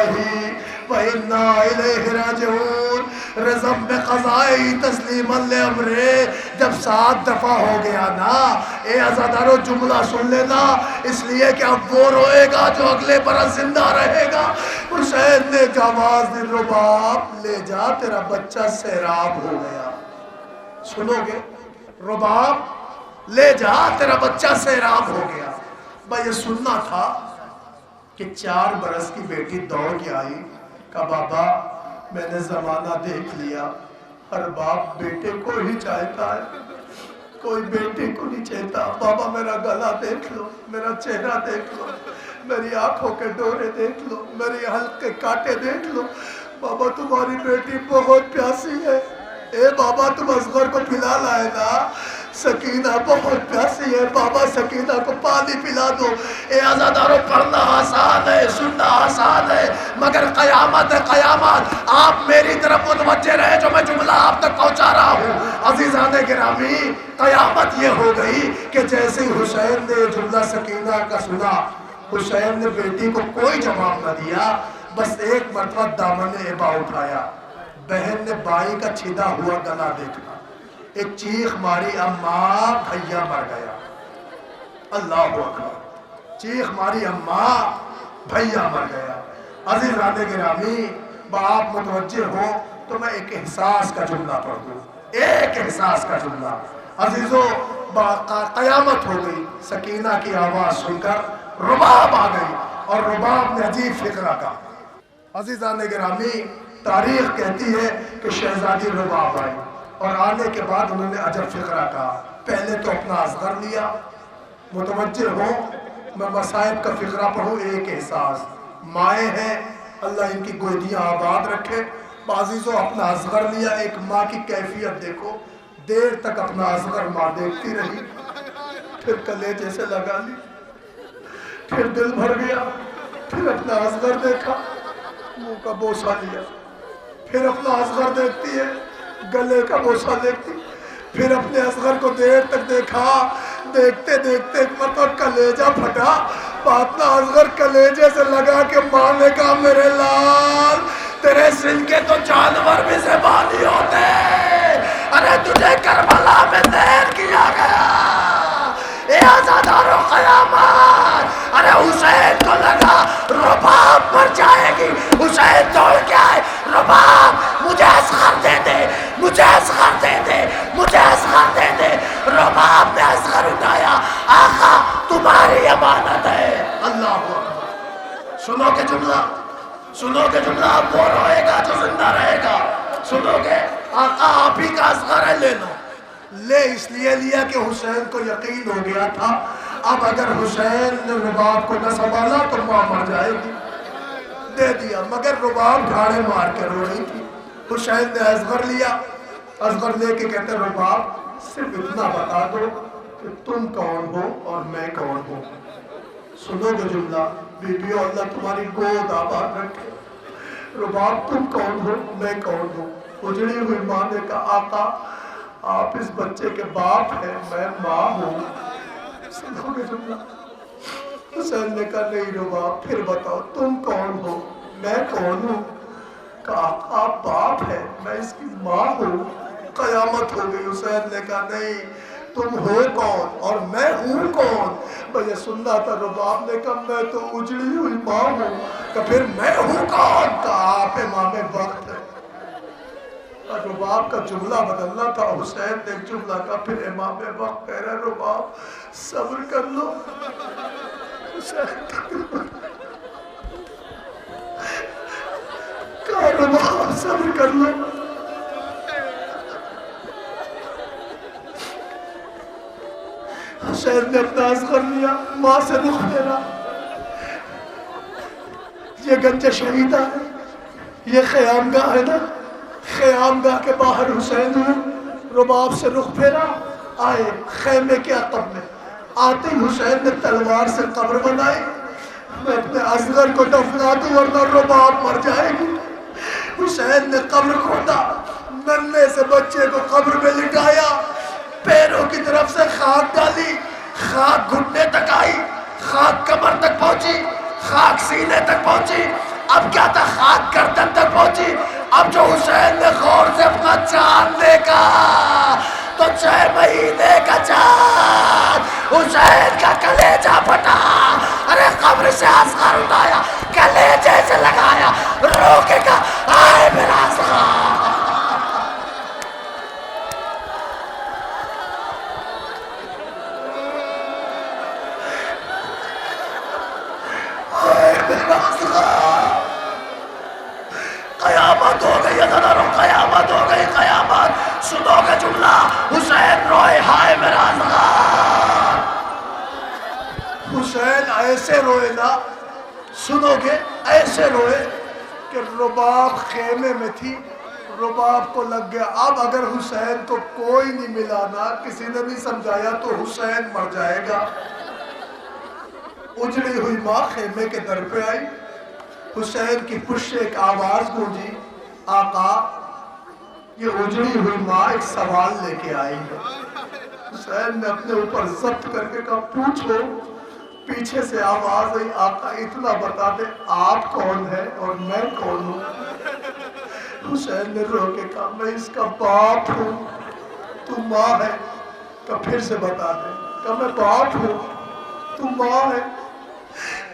و انا الیہ راجعون. رزم میں قضائی تسلیما لامرے. جب 7 دفعہ ہو گیا نا اے عزادارو جملہ سن لینا اس لیے کہ اب وہ روئے گا جو اگلے برس زندہ رہے گا. حسین نے ایک آواز دی رباب لے جا تیرا بچہ سیراب ہو گیا. سنو گے رباب لے جا تیرا بچہ سیراب ہو گیا. بھائی یہ سننا تھا کہ 4 برس کی بیٹی دوڑ کے آئی کہا بابا میں نے زمانہ دیکھ لیا. ہر باپ بیٹے کو ہی چاہتا ہے کوئی بیٹے کو نہیں چاہتا. بابا میرا گلا دیکھ لو میرا چہرہ دیکھ لو میری آنکھوں کے ڈورے دیکھ لو میری حلق کے کانٹے دیکھ لو. بابا تمہاری بیٹی بہت پیاسی ہے. اے بابا تم اصغر کو پلا لائے نا. سکینہ بہت پیاسی ہے بابا سکینہ کو پانی پلا دو. اے عزادارو پڑھنا آسان ہے سننا آسان ہے مگر قیامت ہے قیامت. آپ میری طرف متوجہ رہے جو میں جملہ آپ تک پہنچا رہا ہوں. عزیزان گرامی قیامت یہ ہو گئی کہ جیسے حسین نے جملہ سکینہ کا سنا حسین نے بیٹی کو کوئی جواب نہ دیا. بس ایک مرتبہ دامن ابا اٹھایا. بہن نے بائی کا چھدا ہوا گلا دیکھا ایک چیخ ماری اماں بھیا مر گیا. اللہ اکبر. چیخ ماری اماں بھیا مر گیا. عزیزان گرامی باپ متوجہ ہو تو میں ایک احساس کا جملہ پڑھ دوں. ایک احساس کا جملہ. عزیزو قیامت ہو گئی. سکینہ کی آواز سن کر رباب آ گئی اور رباب نے عجیب فقرہ کہا. عزیزان گرامی تاریخ کہتی ہے کہ شہزادی رباب آئی اور آنے کے بعد انہوں نے عجب فقرہ کہا. پہلے تو اپنا اصغر لیا. متوجہ ہو میں مصائب کا فقرہ پڑھوں. ایک احساس مائیں ہیں اللہ ان کی گودیاں آباد رکھے. عزیزو اپنا اصغر لیا. ایک ماں کی کیفیت دیکھو. دیر تک اپنا اصغر ماں دیکھتی رہی پھر کلیجے سے لگا لی پھر دل بھر گیا پھر اپنا اصغر دیکھا منہ کا بوسہ لیا پھر اپنا اصغر دیکھتی ہے گلے کا بوسہ دیکھتی پھر اپنے اصغر کو دیر تک دیکھا. دیکھتے دیکھتے ایک مرتبہ کلیجہ پھٹا. اپنا اصغر کلیجے سے لگا کہ ماں نے کہا میرے لال تیرے سن کے تو جانور بھی زبانی ہوتے. ارے تجھے کربلا میں دیر کیا گیا. اے عزادارو قیامت. ارے حسین کو لگا رباب مر جائے گی. حسین دوڑ کے آئے رباب مجھے اصغر دے دے مجھے اصغر دے دے مجھے اصغر دے دے. رباب نے اصغر اٹھایا. آقا تمہاری امانت ہے. اللہ اکبر. سنو کہ جملہ سنو کہ جملہ اب وہ روئے گا جو زندہ رہے گا. سنو کہ آقا آپ ہی کا اصغر ہے لے لو. لے اس لیے لیا کہ حسین کو یقین ہو گیا تھا اب اگر حسین نے رباب کو نہ سنبھالا تو ماں مر جائے گی. دے دیا مگر رباب ڈھاڑے مار کے رو رہی تھی. حسین نے اصغر لیا. اصغر لے کے کہتے رباب صرف اتنا بتا دو کہ تم کون ہو اور میں کون ہوں. سنو گے جملہ بیبیو اللہ تمہاری گود آباد رکھے. رباب تم کون ہو میں کون ہوں. اجڑی ہوئی ماں نے کہا آقا آپ اس بچے کے باپ ہیں میں ماں ہوں. سنو گے جملہ. حسین نے کہا نہیں رباب پھر بتاؤ تم کون ہو میں کون ہوں. کہا آپ باپ ہے میں اس کی ماں ہوں. قیامت ہو گئی. حسین نے کہا نہیں تم ہو کون اور میں ہوں کون؟ میں یہ سننا تھا رباب نے کہا میں تو اجڑی ہوئی ماں ہوں. کہ پھر میں ہوں کون؟ کہا آپ امام وقت ہے. اور رباب کا جملہ بدلنا تھا. حسین نے ایک جملہ کہا پھر امام وقت کہہ رہے رباب صبر کر لو. کہا رباب صبر کر لو. حسین نے اپنا اصغر لیا, ماں سے رخ پھیرا. یہ گنج شہیدہ ہے, یہ خیام گاہ ہے نا, خیام گاہ کے باہر حسین ہوئے, رباب سے رخ پھیرا, آئے خیمے کے عقب میں. آتے ہی حسین نے تلوار سے قبر بنائی. میں اپنے اصغر کو دفنا دوں ورنہ رباب مر جائے گی. حسین نے قبر کھودا, ننھے سے بچے کو قبر میں لٹایا, پیروں کی طرف سے خاک ڈالی, خاک گھٹنے تک آئی, خاک کمر تک پہنچی, خاک سینے تک پہنچی. اب کیا تھا, خاک گردن تک پہنچی. اب جو حسین نے غور سے اپنا چاند دیکھا تو 6 مہینے کا چاند, حسین کا کلیجہ پھٹا. ارے قبر سے اصغر اٹھایا, کلیجے سے لگایا, رو کے کہا آئے میرا اصغر. قیامت ہو گئی, قیامت ہو گئی, قیامت. سنو گے جملہ, حسین روئے ہائے میرا اصغر. حسین ایسے روئے نا, سنو گے ایسے روئے کہ رباب خیمے میں تھی, رباب کو لگ گیا. اب اگر حسین کو کوئی نہیں ملا نا, کسی نے نہیں سمجھایا تو حسین مر جائے گا. اجڑی ہوئی ماں خیمے کے در پہ آئی. حسین کی پشت ایک آواز گونجی, آقا یہ اجڑی ہوئی ماں ایک سوال لے کے آئی ہے. حسین نے اپنے اوپر ضبط کر کے کہا پوچھو. پیچھے سے آواز آئی, آقا اتنا بتا دے آپ کون ہے اور میں کون ہوں. حسین نے رو کے کہا میں اس کا باپ ہوں, تو ماں ہے. کہا پھر سے بتا دے. کہا میں باپ ہوں, تو ماں ہے.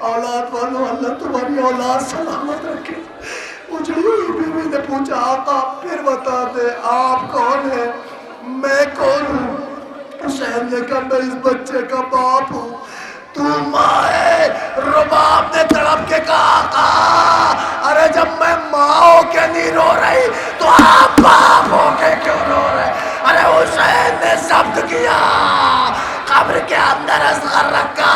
اولاد والو اللہ تمہاری اولاد سلامت رکھے. اجڑی ہوئی بیوی نے پوچھا آقا پھر بتا دے آپ کون ہے, میں کون ہوں. حسین نے کہا میں اس بچے کا باپ ہوں, تو ماں ہے. رباب نے تڑپ کے کہا آقا ارے جب میں ماں ہو کے نہیں رو رہی تو آپ باپ ہو کے کیوں رو رہے. ارے حسین نے ضبط کیا, قبر کے اندر اصغر رکھا,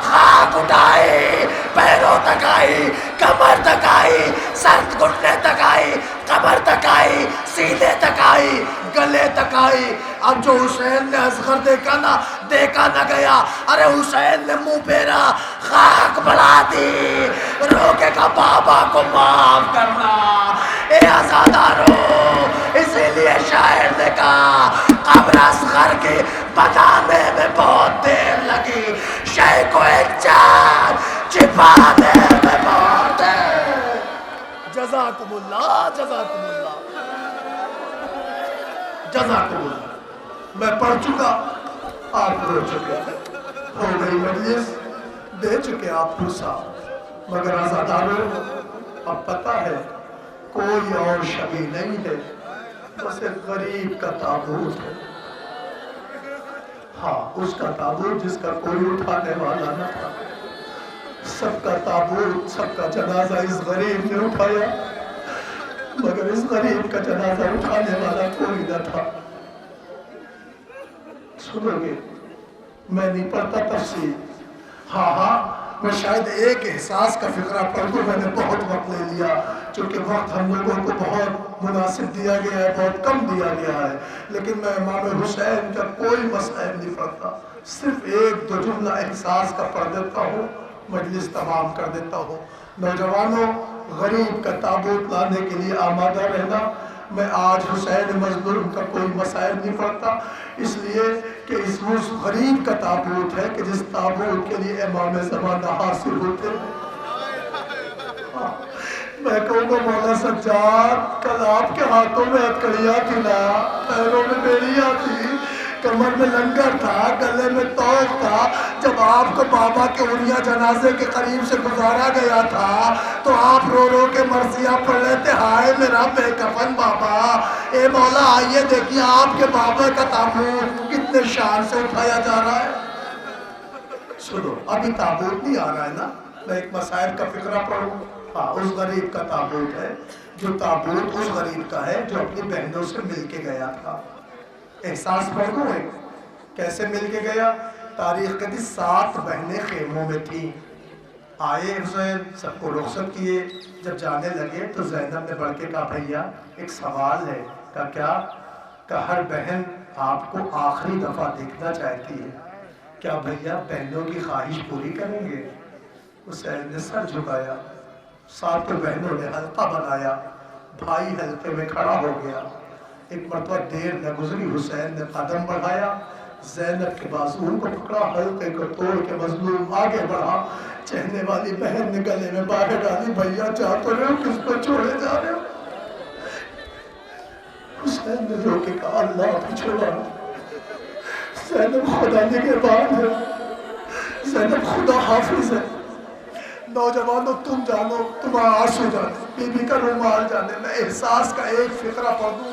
خاک اٹھائی, پیروں تک آئی, کمر تک آئی, سر گھٹنے تک آئی, کمر تک آئی, سینے تک آئی, گلے تک آئی. اب جو حسین نے اصغر دیکھا نا, دیکھا نہ گیا. ارے حسین نے منہ پھیرا, خاک بڑھا دی, رو کے کہا بابا کو معاف کرنا. اے آزادارو, اسی لیے شاعر نے کہا قبر اصغر کی بتانے میں بہت دیر لگی, شے کو ایک چاند چھپانے میں بہت دیر. جزاکم اللہ, جزاکم اللہ, جزاکم اللہ. میں پڑھ چکا, آپ رو چکے, ہو گئی مجلس, دے چکے آپ پرسا. مگر آزادارو اب پتہ ہے کوئی اور شبیہ نہیں ہے, بس ایک غریب کا تابوت ہے. ہاں اس کا تابوت جس کا کوئی اٹھانے والا نہ تھا. سب کا تابوت, سب کا جنازہ اس غریب نے اٹھایا, مگر اس غریب کا جنازہ اٹھانے والا کوئی نہ تھا. سنو گے, میں نہیں پڑھتا تفسیر. ہاں میں شاید ایک احساس کا فقرہ پڑھ دوں, میں نے بہت وقت لے لیا چونکہ وقت ہم لوگوں کو بہت مناسب دیا گیا ہے, بہت کم دیا گیا ہے. لیکن میں امام حسین کا کوئی مسئلہ نہیں پڑھتا, صرف ایک دو جملہ احساس کا پڑھ دیتا ہوں, مجلس تمام کر دیتا ہوں. نوجوانوں, غریب کا تابوت لانے کے لیے آمادہ رہنا. میں آج حسین مظلوم کا کوئی مسائل نہیں پڑھتا, اس لیے کہ اس غریب کا تابوت ہے کہ جس تابوت کے لیے امام زمانہ حاصل ہوتے ہیں. میں کہوں گا مولا سجاد کل آپ کے ہاتھوں میں ہتکڑیاں تھی نا, پیروں میں بیڑیاں تھی, کمر میں لنگر تھا، گلے میں توق تھا. جب آپ کو بابا کے اوریا جنازے کے قریب سے گزارا گیا تھا تو آپ رو رو کے مرثیہ پڑھ رہے تھے، ہائے میرا بے کفن بابا. اے مولا آئیے دیکھیے آپ کے بابا کا تابوت کتنے شان سے اٹھایا جا رہا ہے. سنو ابھی تابوت نہیں آ رہا ہے نا، میں ایک مصائب کا فقرہ پڑھوں. ہاں اس غریب کا تابوت ہے، جو تابوت اس غریب کا ہے جو اپنی بہنوں سے مل کے گیا تھا. احساس پڑھوں ہے کیسے مل کے گیا. تاریخ کہتی 7 بہنیں خیموں میں تھیں. آئے حسین سب کو رخصت کیے. جب جانے لگے تو زینب نے بڑھ کے کہا بھیا ایک سوال ہے. کہا کیا؟ کہ ہر بہن آپ کو آخری دفعہ دیکھنا چاہتی ہے، کیا بھیا بہنوں کی خواہش پوری کریں گے؟ حسین نے سر جھکایا. 7 بہنوں نے حلقہ بنایا، بھائی حلقے میں کھڑا ہو گیا. ایک مرتبہ دیر نہ گزری، حسین نے قدم بڑھایا، زینب کے بازو کو پکڑا، حلقے کو توڑ کے مظلوم آگے بڑھا. چہنے والی بہن نے گلے میں باہیں ڈالی، بھیا جا تو رہے ہو، کس پر چھوڑے جا رہے ہو؟ حسین نے رو کے کہا اللہ بھی چھوڑا. زینب خدا نگہبان ہے، زینب خدا حافظ ہے. نوجوانوں تم جانو، تمہارا آنسو جانے، بی بی کا رومال جانے. میں احساس کا ایک فقرہ پڑھ دوں،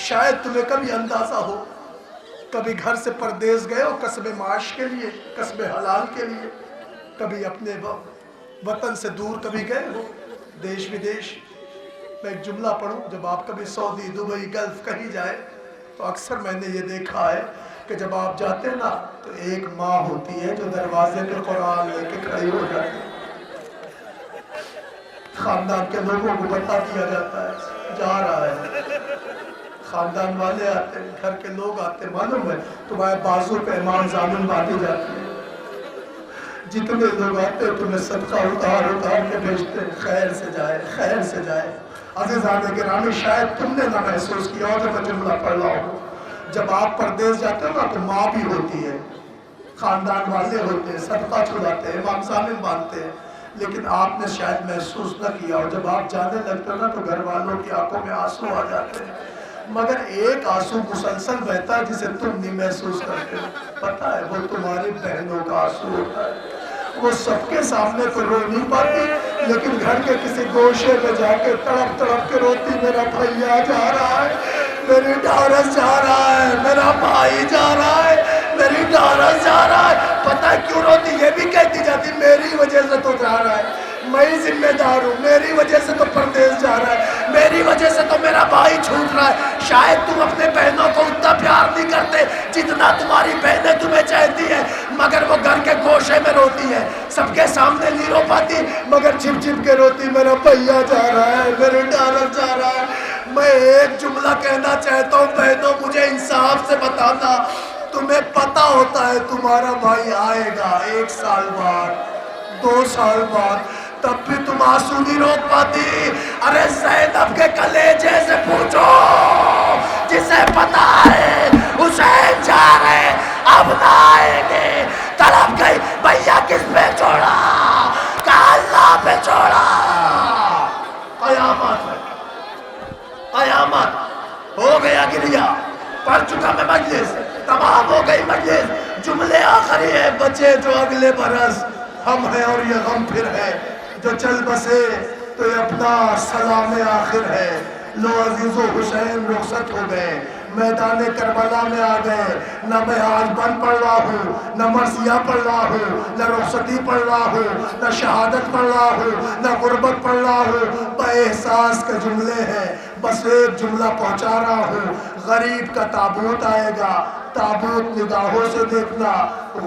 شاید تمہیں کبھی اندازہ ہو. کبھی گھر سے پردیس گئے ہو کسب معاش کے لیے، کسب حلال کے لیے. کبھی اپنے وطن سے دور کبھی گئے ہو دیش ودیش. میں ایک جملہ پڑھوں، جب آپ کبھی سعودی، دبئی، گلف کہیں جائے تو اکثر میں نے یہ دیکھا ہے کہ جب آپ جاتے ہیں نا تو ایک ماں ہوتی ہے جو دروازے پہ قرآن لے کے کھڑی ہو جاتی ہے. خاندان کے لوگوں کو بتا دیا جاتا ہے جا رہا ہے. خاندان والے آتے ہیں، گھر کے لوگ آتے ہیں، معلوم ہے تمہارے بازو پہ امام ضامن باندھی جاتی ہے. جتنے لوگ آتے ہیں تمہیں صدقہ اتار کے بھیجتے ہیں، خیر سے جائے، خیر سے جائے. عزیزان گرامی شاید تم نے نہ محسوس کیا ہو تو میں جملہ پڑھ رہا ہوں. جب آپ پردیس جاتے ہو نا تو ماں بھی ہوتی ہے، خاندان والے ہوتے ہیں، صدقہ چھڑاتے ہیں، امام ضامن باندھتے ہیں. لیکن آپ نے شاید محسوس نہ کیا ہو، جب آپ جانے لگتے ہو نا تو گھر والوں کی آنکھوں میں آنسو آ جاتے ہیں. مگر ایک آنسو مسلسل بہتا ہے جسے تم نہیں محسوس کرتے ہو. پتہ ہے وہ تمہاری بہنوں کا آنسو ہوتا ہے. وہ سب کے سامنے تو رو نہیں پاتی، لیکن گھر کے کسی گوشے میں جا کے تڑپ تڑپ کے روتی، میرا بھیا جا رہا ہے، میری ڈھارس جا رہا ہے، میرا بھائی جا رہا ہے، میری ڈھارس جا رہا ہے. پتہ ہے کیوں روتی؟ یہ بھی کہتی جاتی میری وجہ سے تو جا رہا ہے، میں ہی ذمہ دار ہوں، میری وجہ سے تو پردیس جا رہا ہے، میری وجہ سے تو میرا بھائی چھوٹ رہا ہے. شاید تم اپنے بہنوں کو اتنا پیار نہیں کرتے جتنا تمہاری بہنیں تمہیں چاہتی ہیں، مگر وہ گھر کے گوشے میں روتی ہے. سب کے سامنے نہیں رو پاتی مگر چھپ چھپ کے روتی، میرا بھیا جا رہا ہے، میرے ڈالر جا رہا ہے. میں ایک جملہ کہنا چاہتا ہوں بہنوں، مجھے انصاف سے بتانا، تمہیں پتا ہوتا ہے تمہارا بھائی آئے گا 1 سال بعد، 2 سال بعد، تب بھی تم آنسو نہیں روک پاتی. ارے زینب کے کلیجے سے پوچھو جسے پتا ہے حسین جا رہے اب نہ آئیں گے. طلب گئی بھیا کس پہ چھوڑا؟ کہا اللہ پہ چھوڑا. قیامت ہے، قیامت ہو گیا گریا، پڑھ چکا میں مجلس، تمام ہو گئی مجلس. جملے آخری ہے بچے جو اگلے برس ہم ہیں اور یہ غم پھر ہے، جو چل بسے تو یہ اپنا سلام آخر ہے. لو عزیز و حسین رخصت ہو گئے، میدان کربلا میں آ گئے. نہ میں آج بند پڑھ رہا ہوں، نہ مرثیہ پڑھ رہا ہوں، نہ رخصتی پڑھ رہا ہوں، نہ شہادت پڑھ رہا ہوں، نہ غربت پڑھ رہا ہوں. بے احساس کے جملے ہیں، بس ایک جملہ پہنچا رہا ہوں. غریب کا تابوت آئے گا، تابوت نگاہوں سے دیکھنا،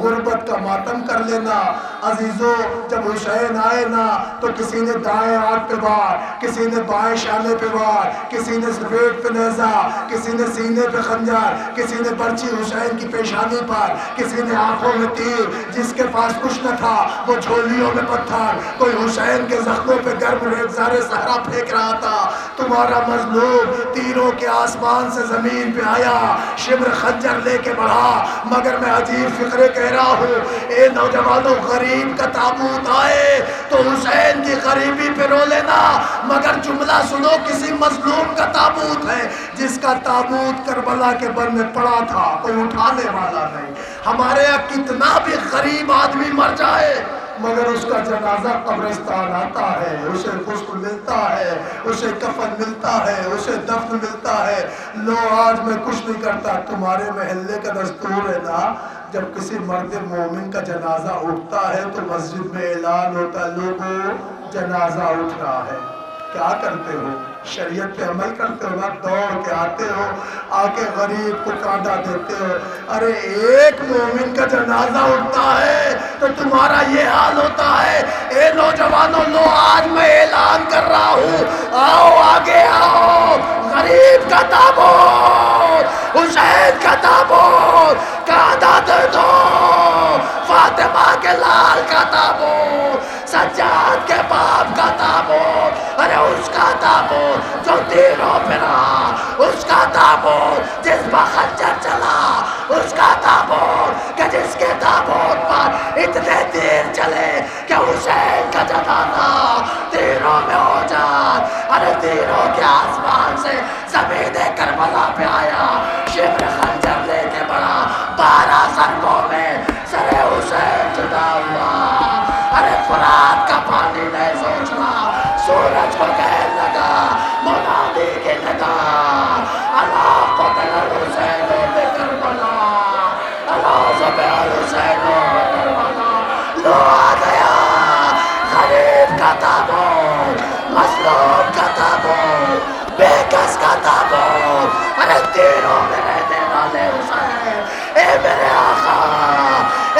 غربت کا ماتم کر لینا. عزیزو جب حسین آئے نا تو کسی نے دائیں آنکھ پہ وار، کسی نے بائیں شانے پہ وار، کسی نے سفید پہ نیزہ، کسی نے سینے پہ خنجر، کسی نے برچی حسین کی پیشانی پر، کسی نے آنکھوں میں تیر. جس کے پاس کچھ نہ تھا وہ جھولیوں میں پتھر. کوئی حسین کے زخموں پہ گرم ریزگار صحرا پھینک رہا تھا. تمہارا مظلوم تیروں کے آسمان سے زمین پہ آیا، شبر خنجر لے کے بڑھا، مگر میں عجیب فقرے کہہ رہا ہوں، اے نوجوانوں غریب کا تابوت آئے تو حسین کی غریبی پہ رو لینا، مگر جملہ سنو کسی مظلوم کا تابوت ہے جس کا تابوت کربلا کے بر میں پڑا تھا، کوئی اٹھانے والا نہیں۔ ہمارے یہاں کتنا بھی غریب آدمی مر جائے مگر اس کا جنازہ قبرستان آتا ہے، اسے غسل ملتا ہے، اسے کفن ملتا ہے، اسے دفن ملتا ہے۔ لو آج میں کچھ نہیں کرتا، تمہارے محلے کا دستور ہے نا، جب کسی مرد مومن کا جنازہ اٹھتا ہے تو مسجد میں اعلان ہوتا ہے، لوگوں جنازہ اٹھ رہا ہے۔ کیا کرتے ہو؟ شریعت پہ عمل کرتے ہو نا، دوڑ کے آتے ہو، آ کے غریب کو کانڈا دیتے ہو۔ ارے ایک مومن کا جنازہ اٹھتا ہے تو تمہارا یہ حال ہوتا ہے۔ اے نوجوانوں، لو آج میں اعلان کر رہا ہوں، آؤ آگے آؤ، غریب کا تابوت، حسین کا تابوت کانڈا دے دو، فاطمہ کے لال کا تابوت، سجاد کے باپ کا تابوت، ارے اس کا تابوت جو تیروں پہ رہا، اس کا تابوت جس پر خنجر چلا، اس کا تابوت کہ جس کے تابوت پر اتنے تیر چلے کہ حسین کا جنازہ تیروں میں ہو جائے۔ ارے تیروں کے آسمان سے زمین کربلا پہ آیا، شبر خنجر لے کے بڑھا، 12 ضربوں میں سر حسین جدا ہوا۔ ارے فرات کا پانی نہیں سوچنا، سورج کو کہنے لگا منادی کی ندا، اللہ قتل الحسین بکربلا، اللہ ذبح الحسین بکربلا۔ لو آ گیا غریب کا تابوت، مظلوم کا تابوت، بے کس کا تابوت، ارے تیروں میں رہنے والے حسین، اے میرے آقا،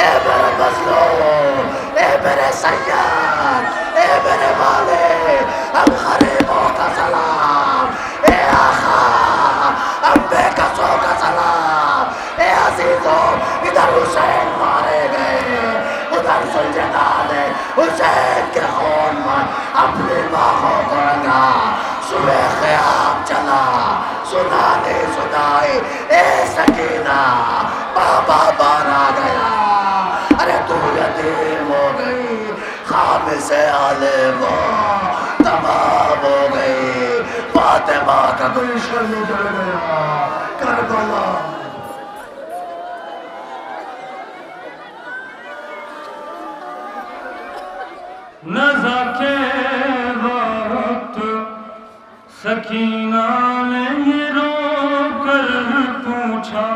اے میرے مظلوم، اے میرے سید، اے میرے والد، ہم غریبوں کا سلام، اے آقا ہم بے کسوں کا سلام، اے عزیزوں ادھر حسین مارے گئے، ادھر سلجھدان حسین کے خون میں اپنی باہوں کو رنگا، صبح خیام چلا، سنانے سنائی، اے سکینہ بابا بار آ گیا، ارے تو یتیم ہو گئی، خواب سے عالم تمام ہو گئی، فاطمہ کا گلشن اجڑ گیا، کربلا۔ نزا کے وقت سکینہ نے یہ رو کر پوچھا،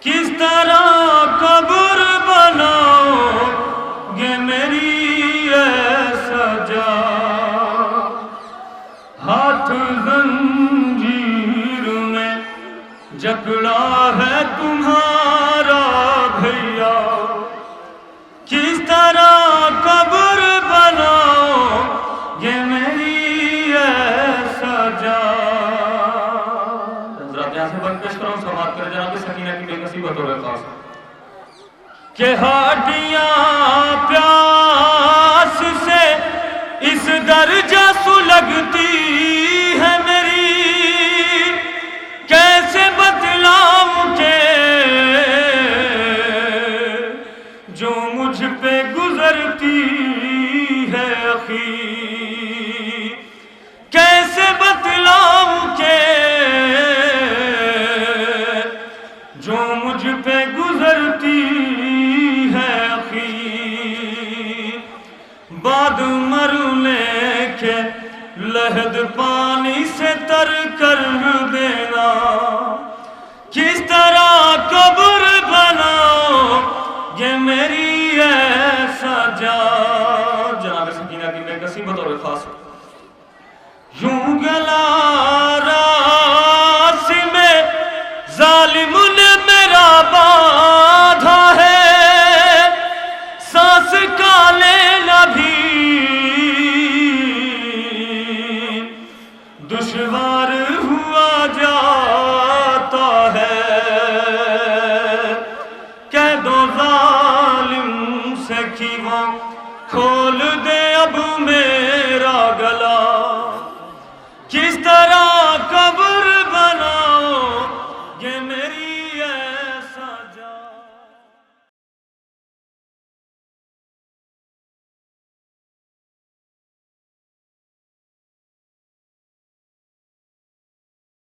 کس طرح قبر بناؤ گے میری اے سجا، ہاتھ زنجیر میں جکڑا ہے تمہارا بھیا، کس طرح قبر بناؤ گے میری اے سجا۔ حضرات یہاں سے بند پیش کرو، سماعت کرے جناب سکینہ کی بے کسی بطور خاص کہ ہڈیاں پیاس سے اس درجہ سلگتی ہے میری، کیسے بتلاؤں کہ جو مجھ پہ گزرتی ہے اخی، کیسے بتلاؤں کہ جو مجھ پہ گزرتی ہے اخی، بعد مرنے کے لحد پانی سے تر کر دینا، کس طرح قبر بناؤ یہ میری ایسا جا۔ جناب سکینہ کی بے کسی بطور خاص یوں گلا راس میں ظالم نے میرا باندھا ہے، سانس کا لینا بھی دشوار ہوا جاتا ہے، کہہ دو ظالم سے کہ وہ کھول دے اب میں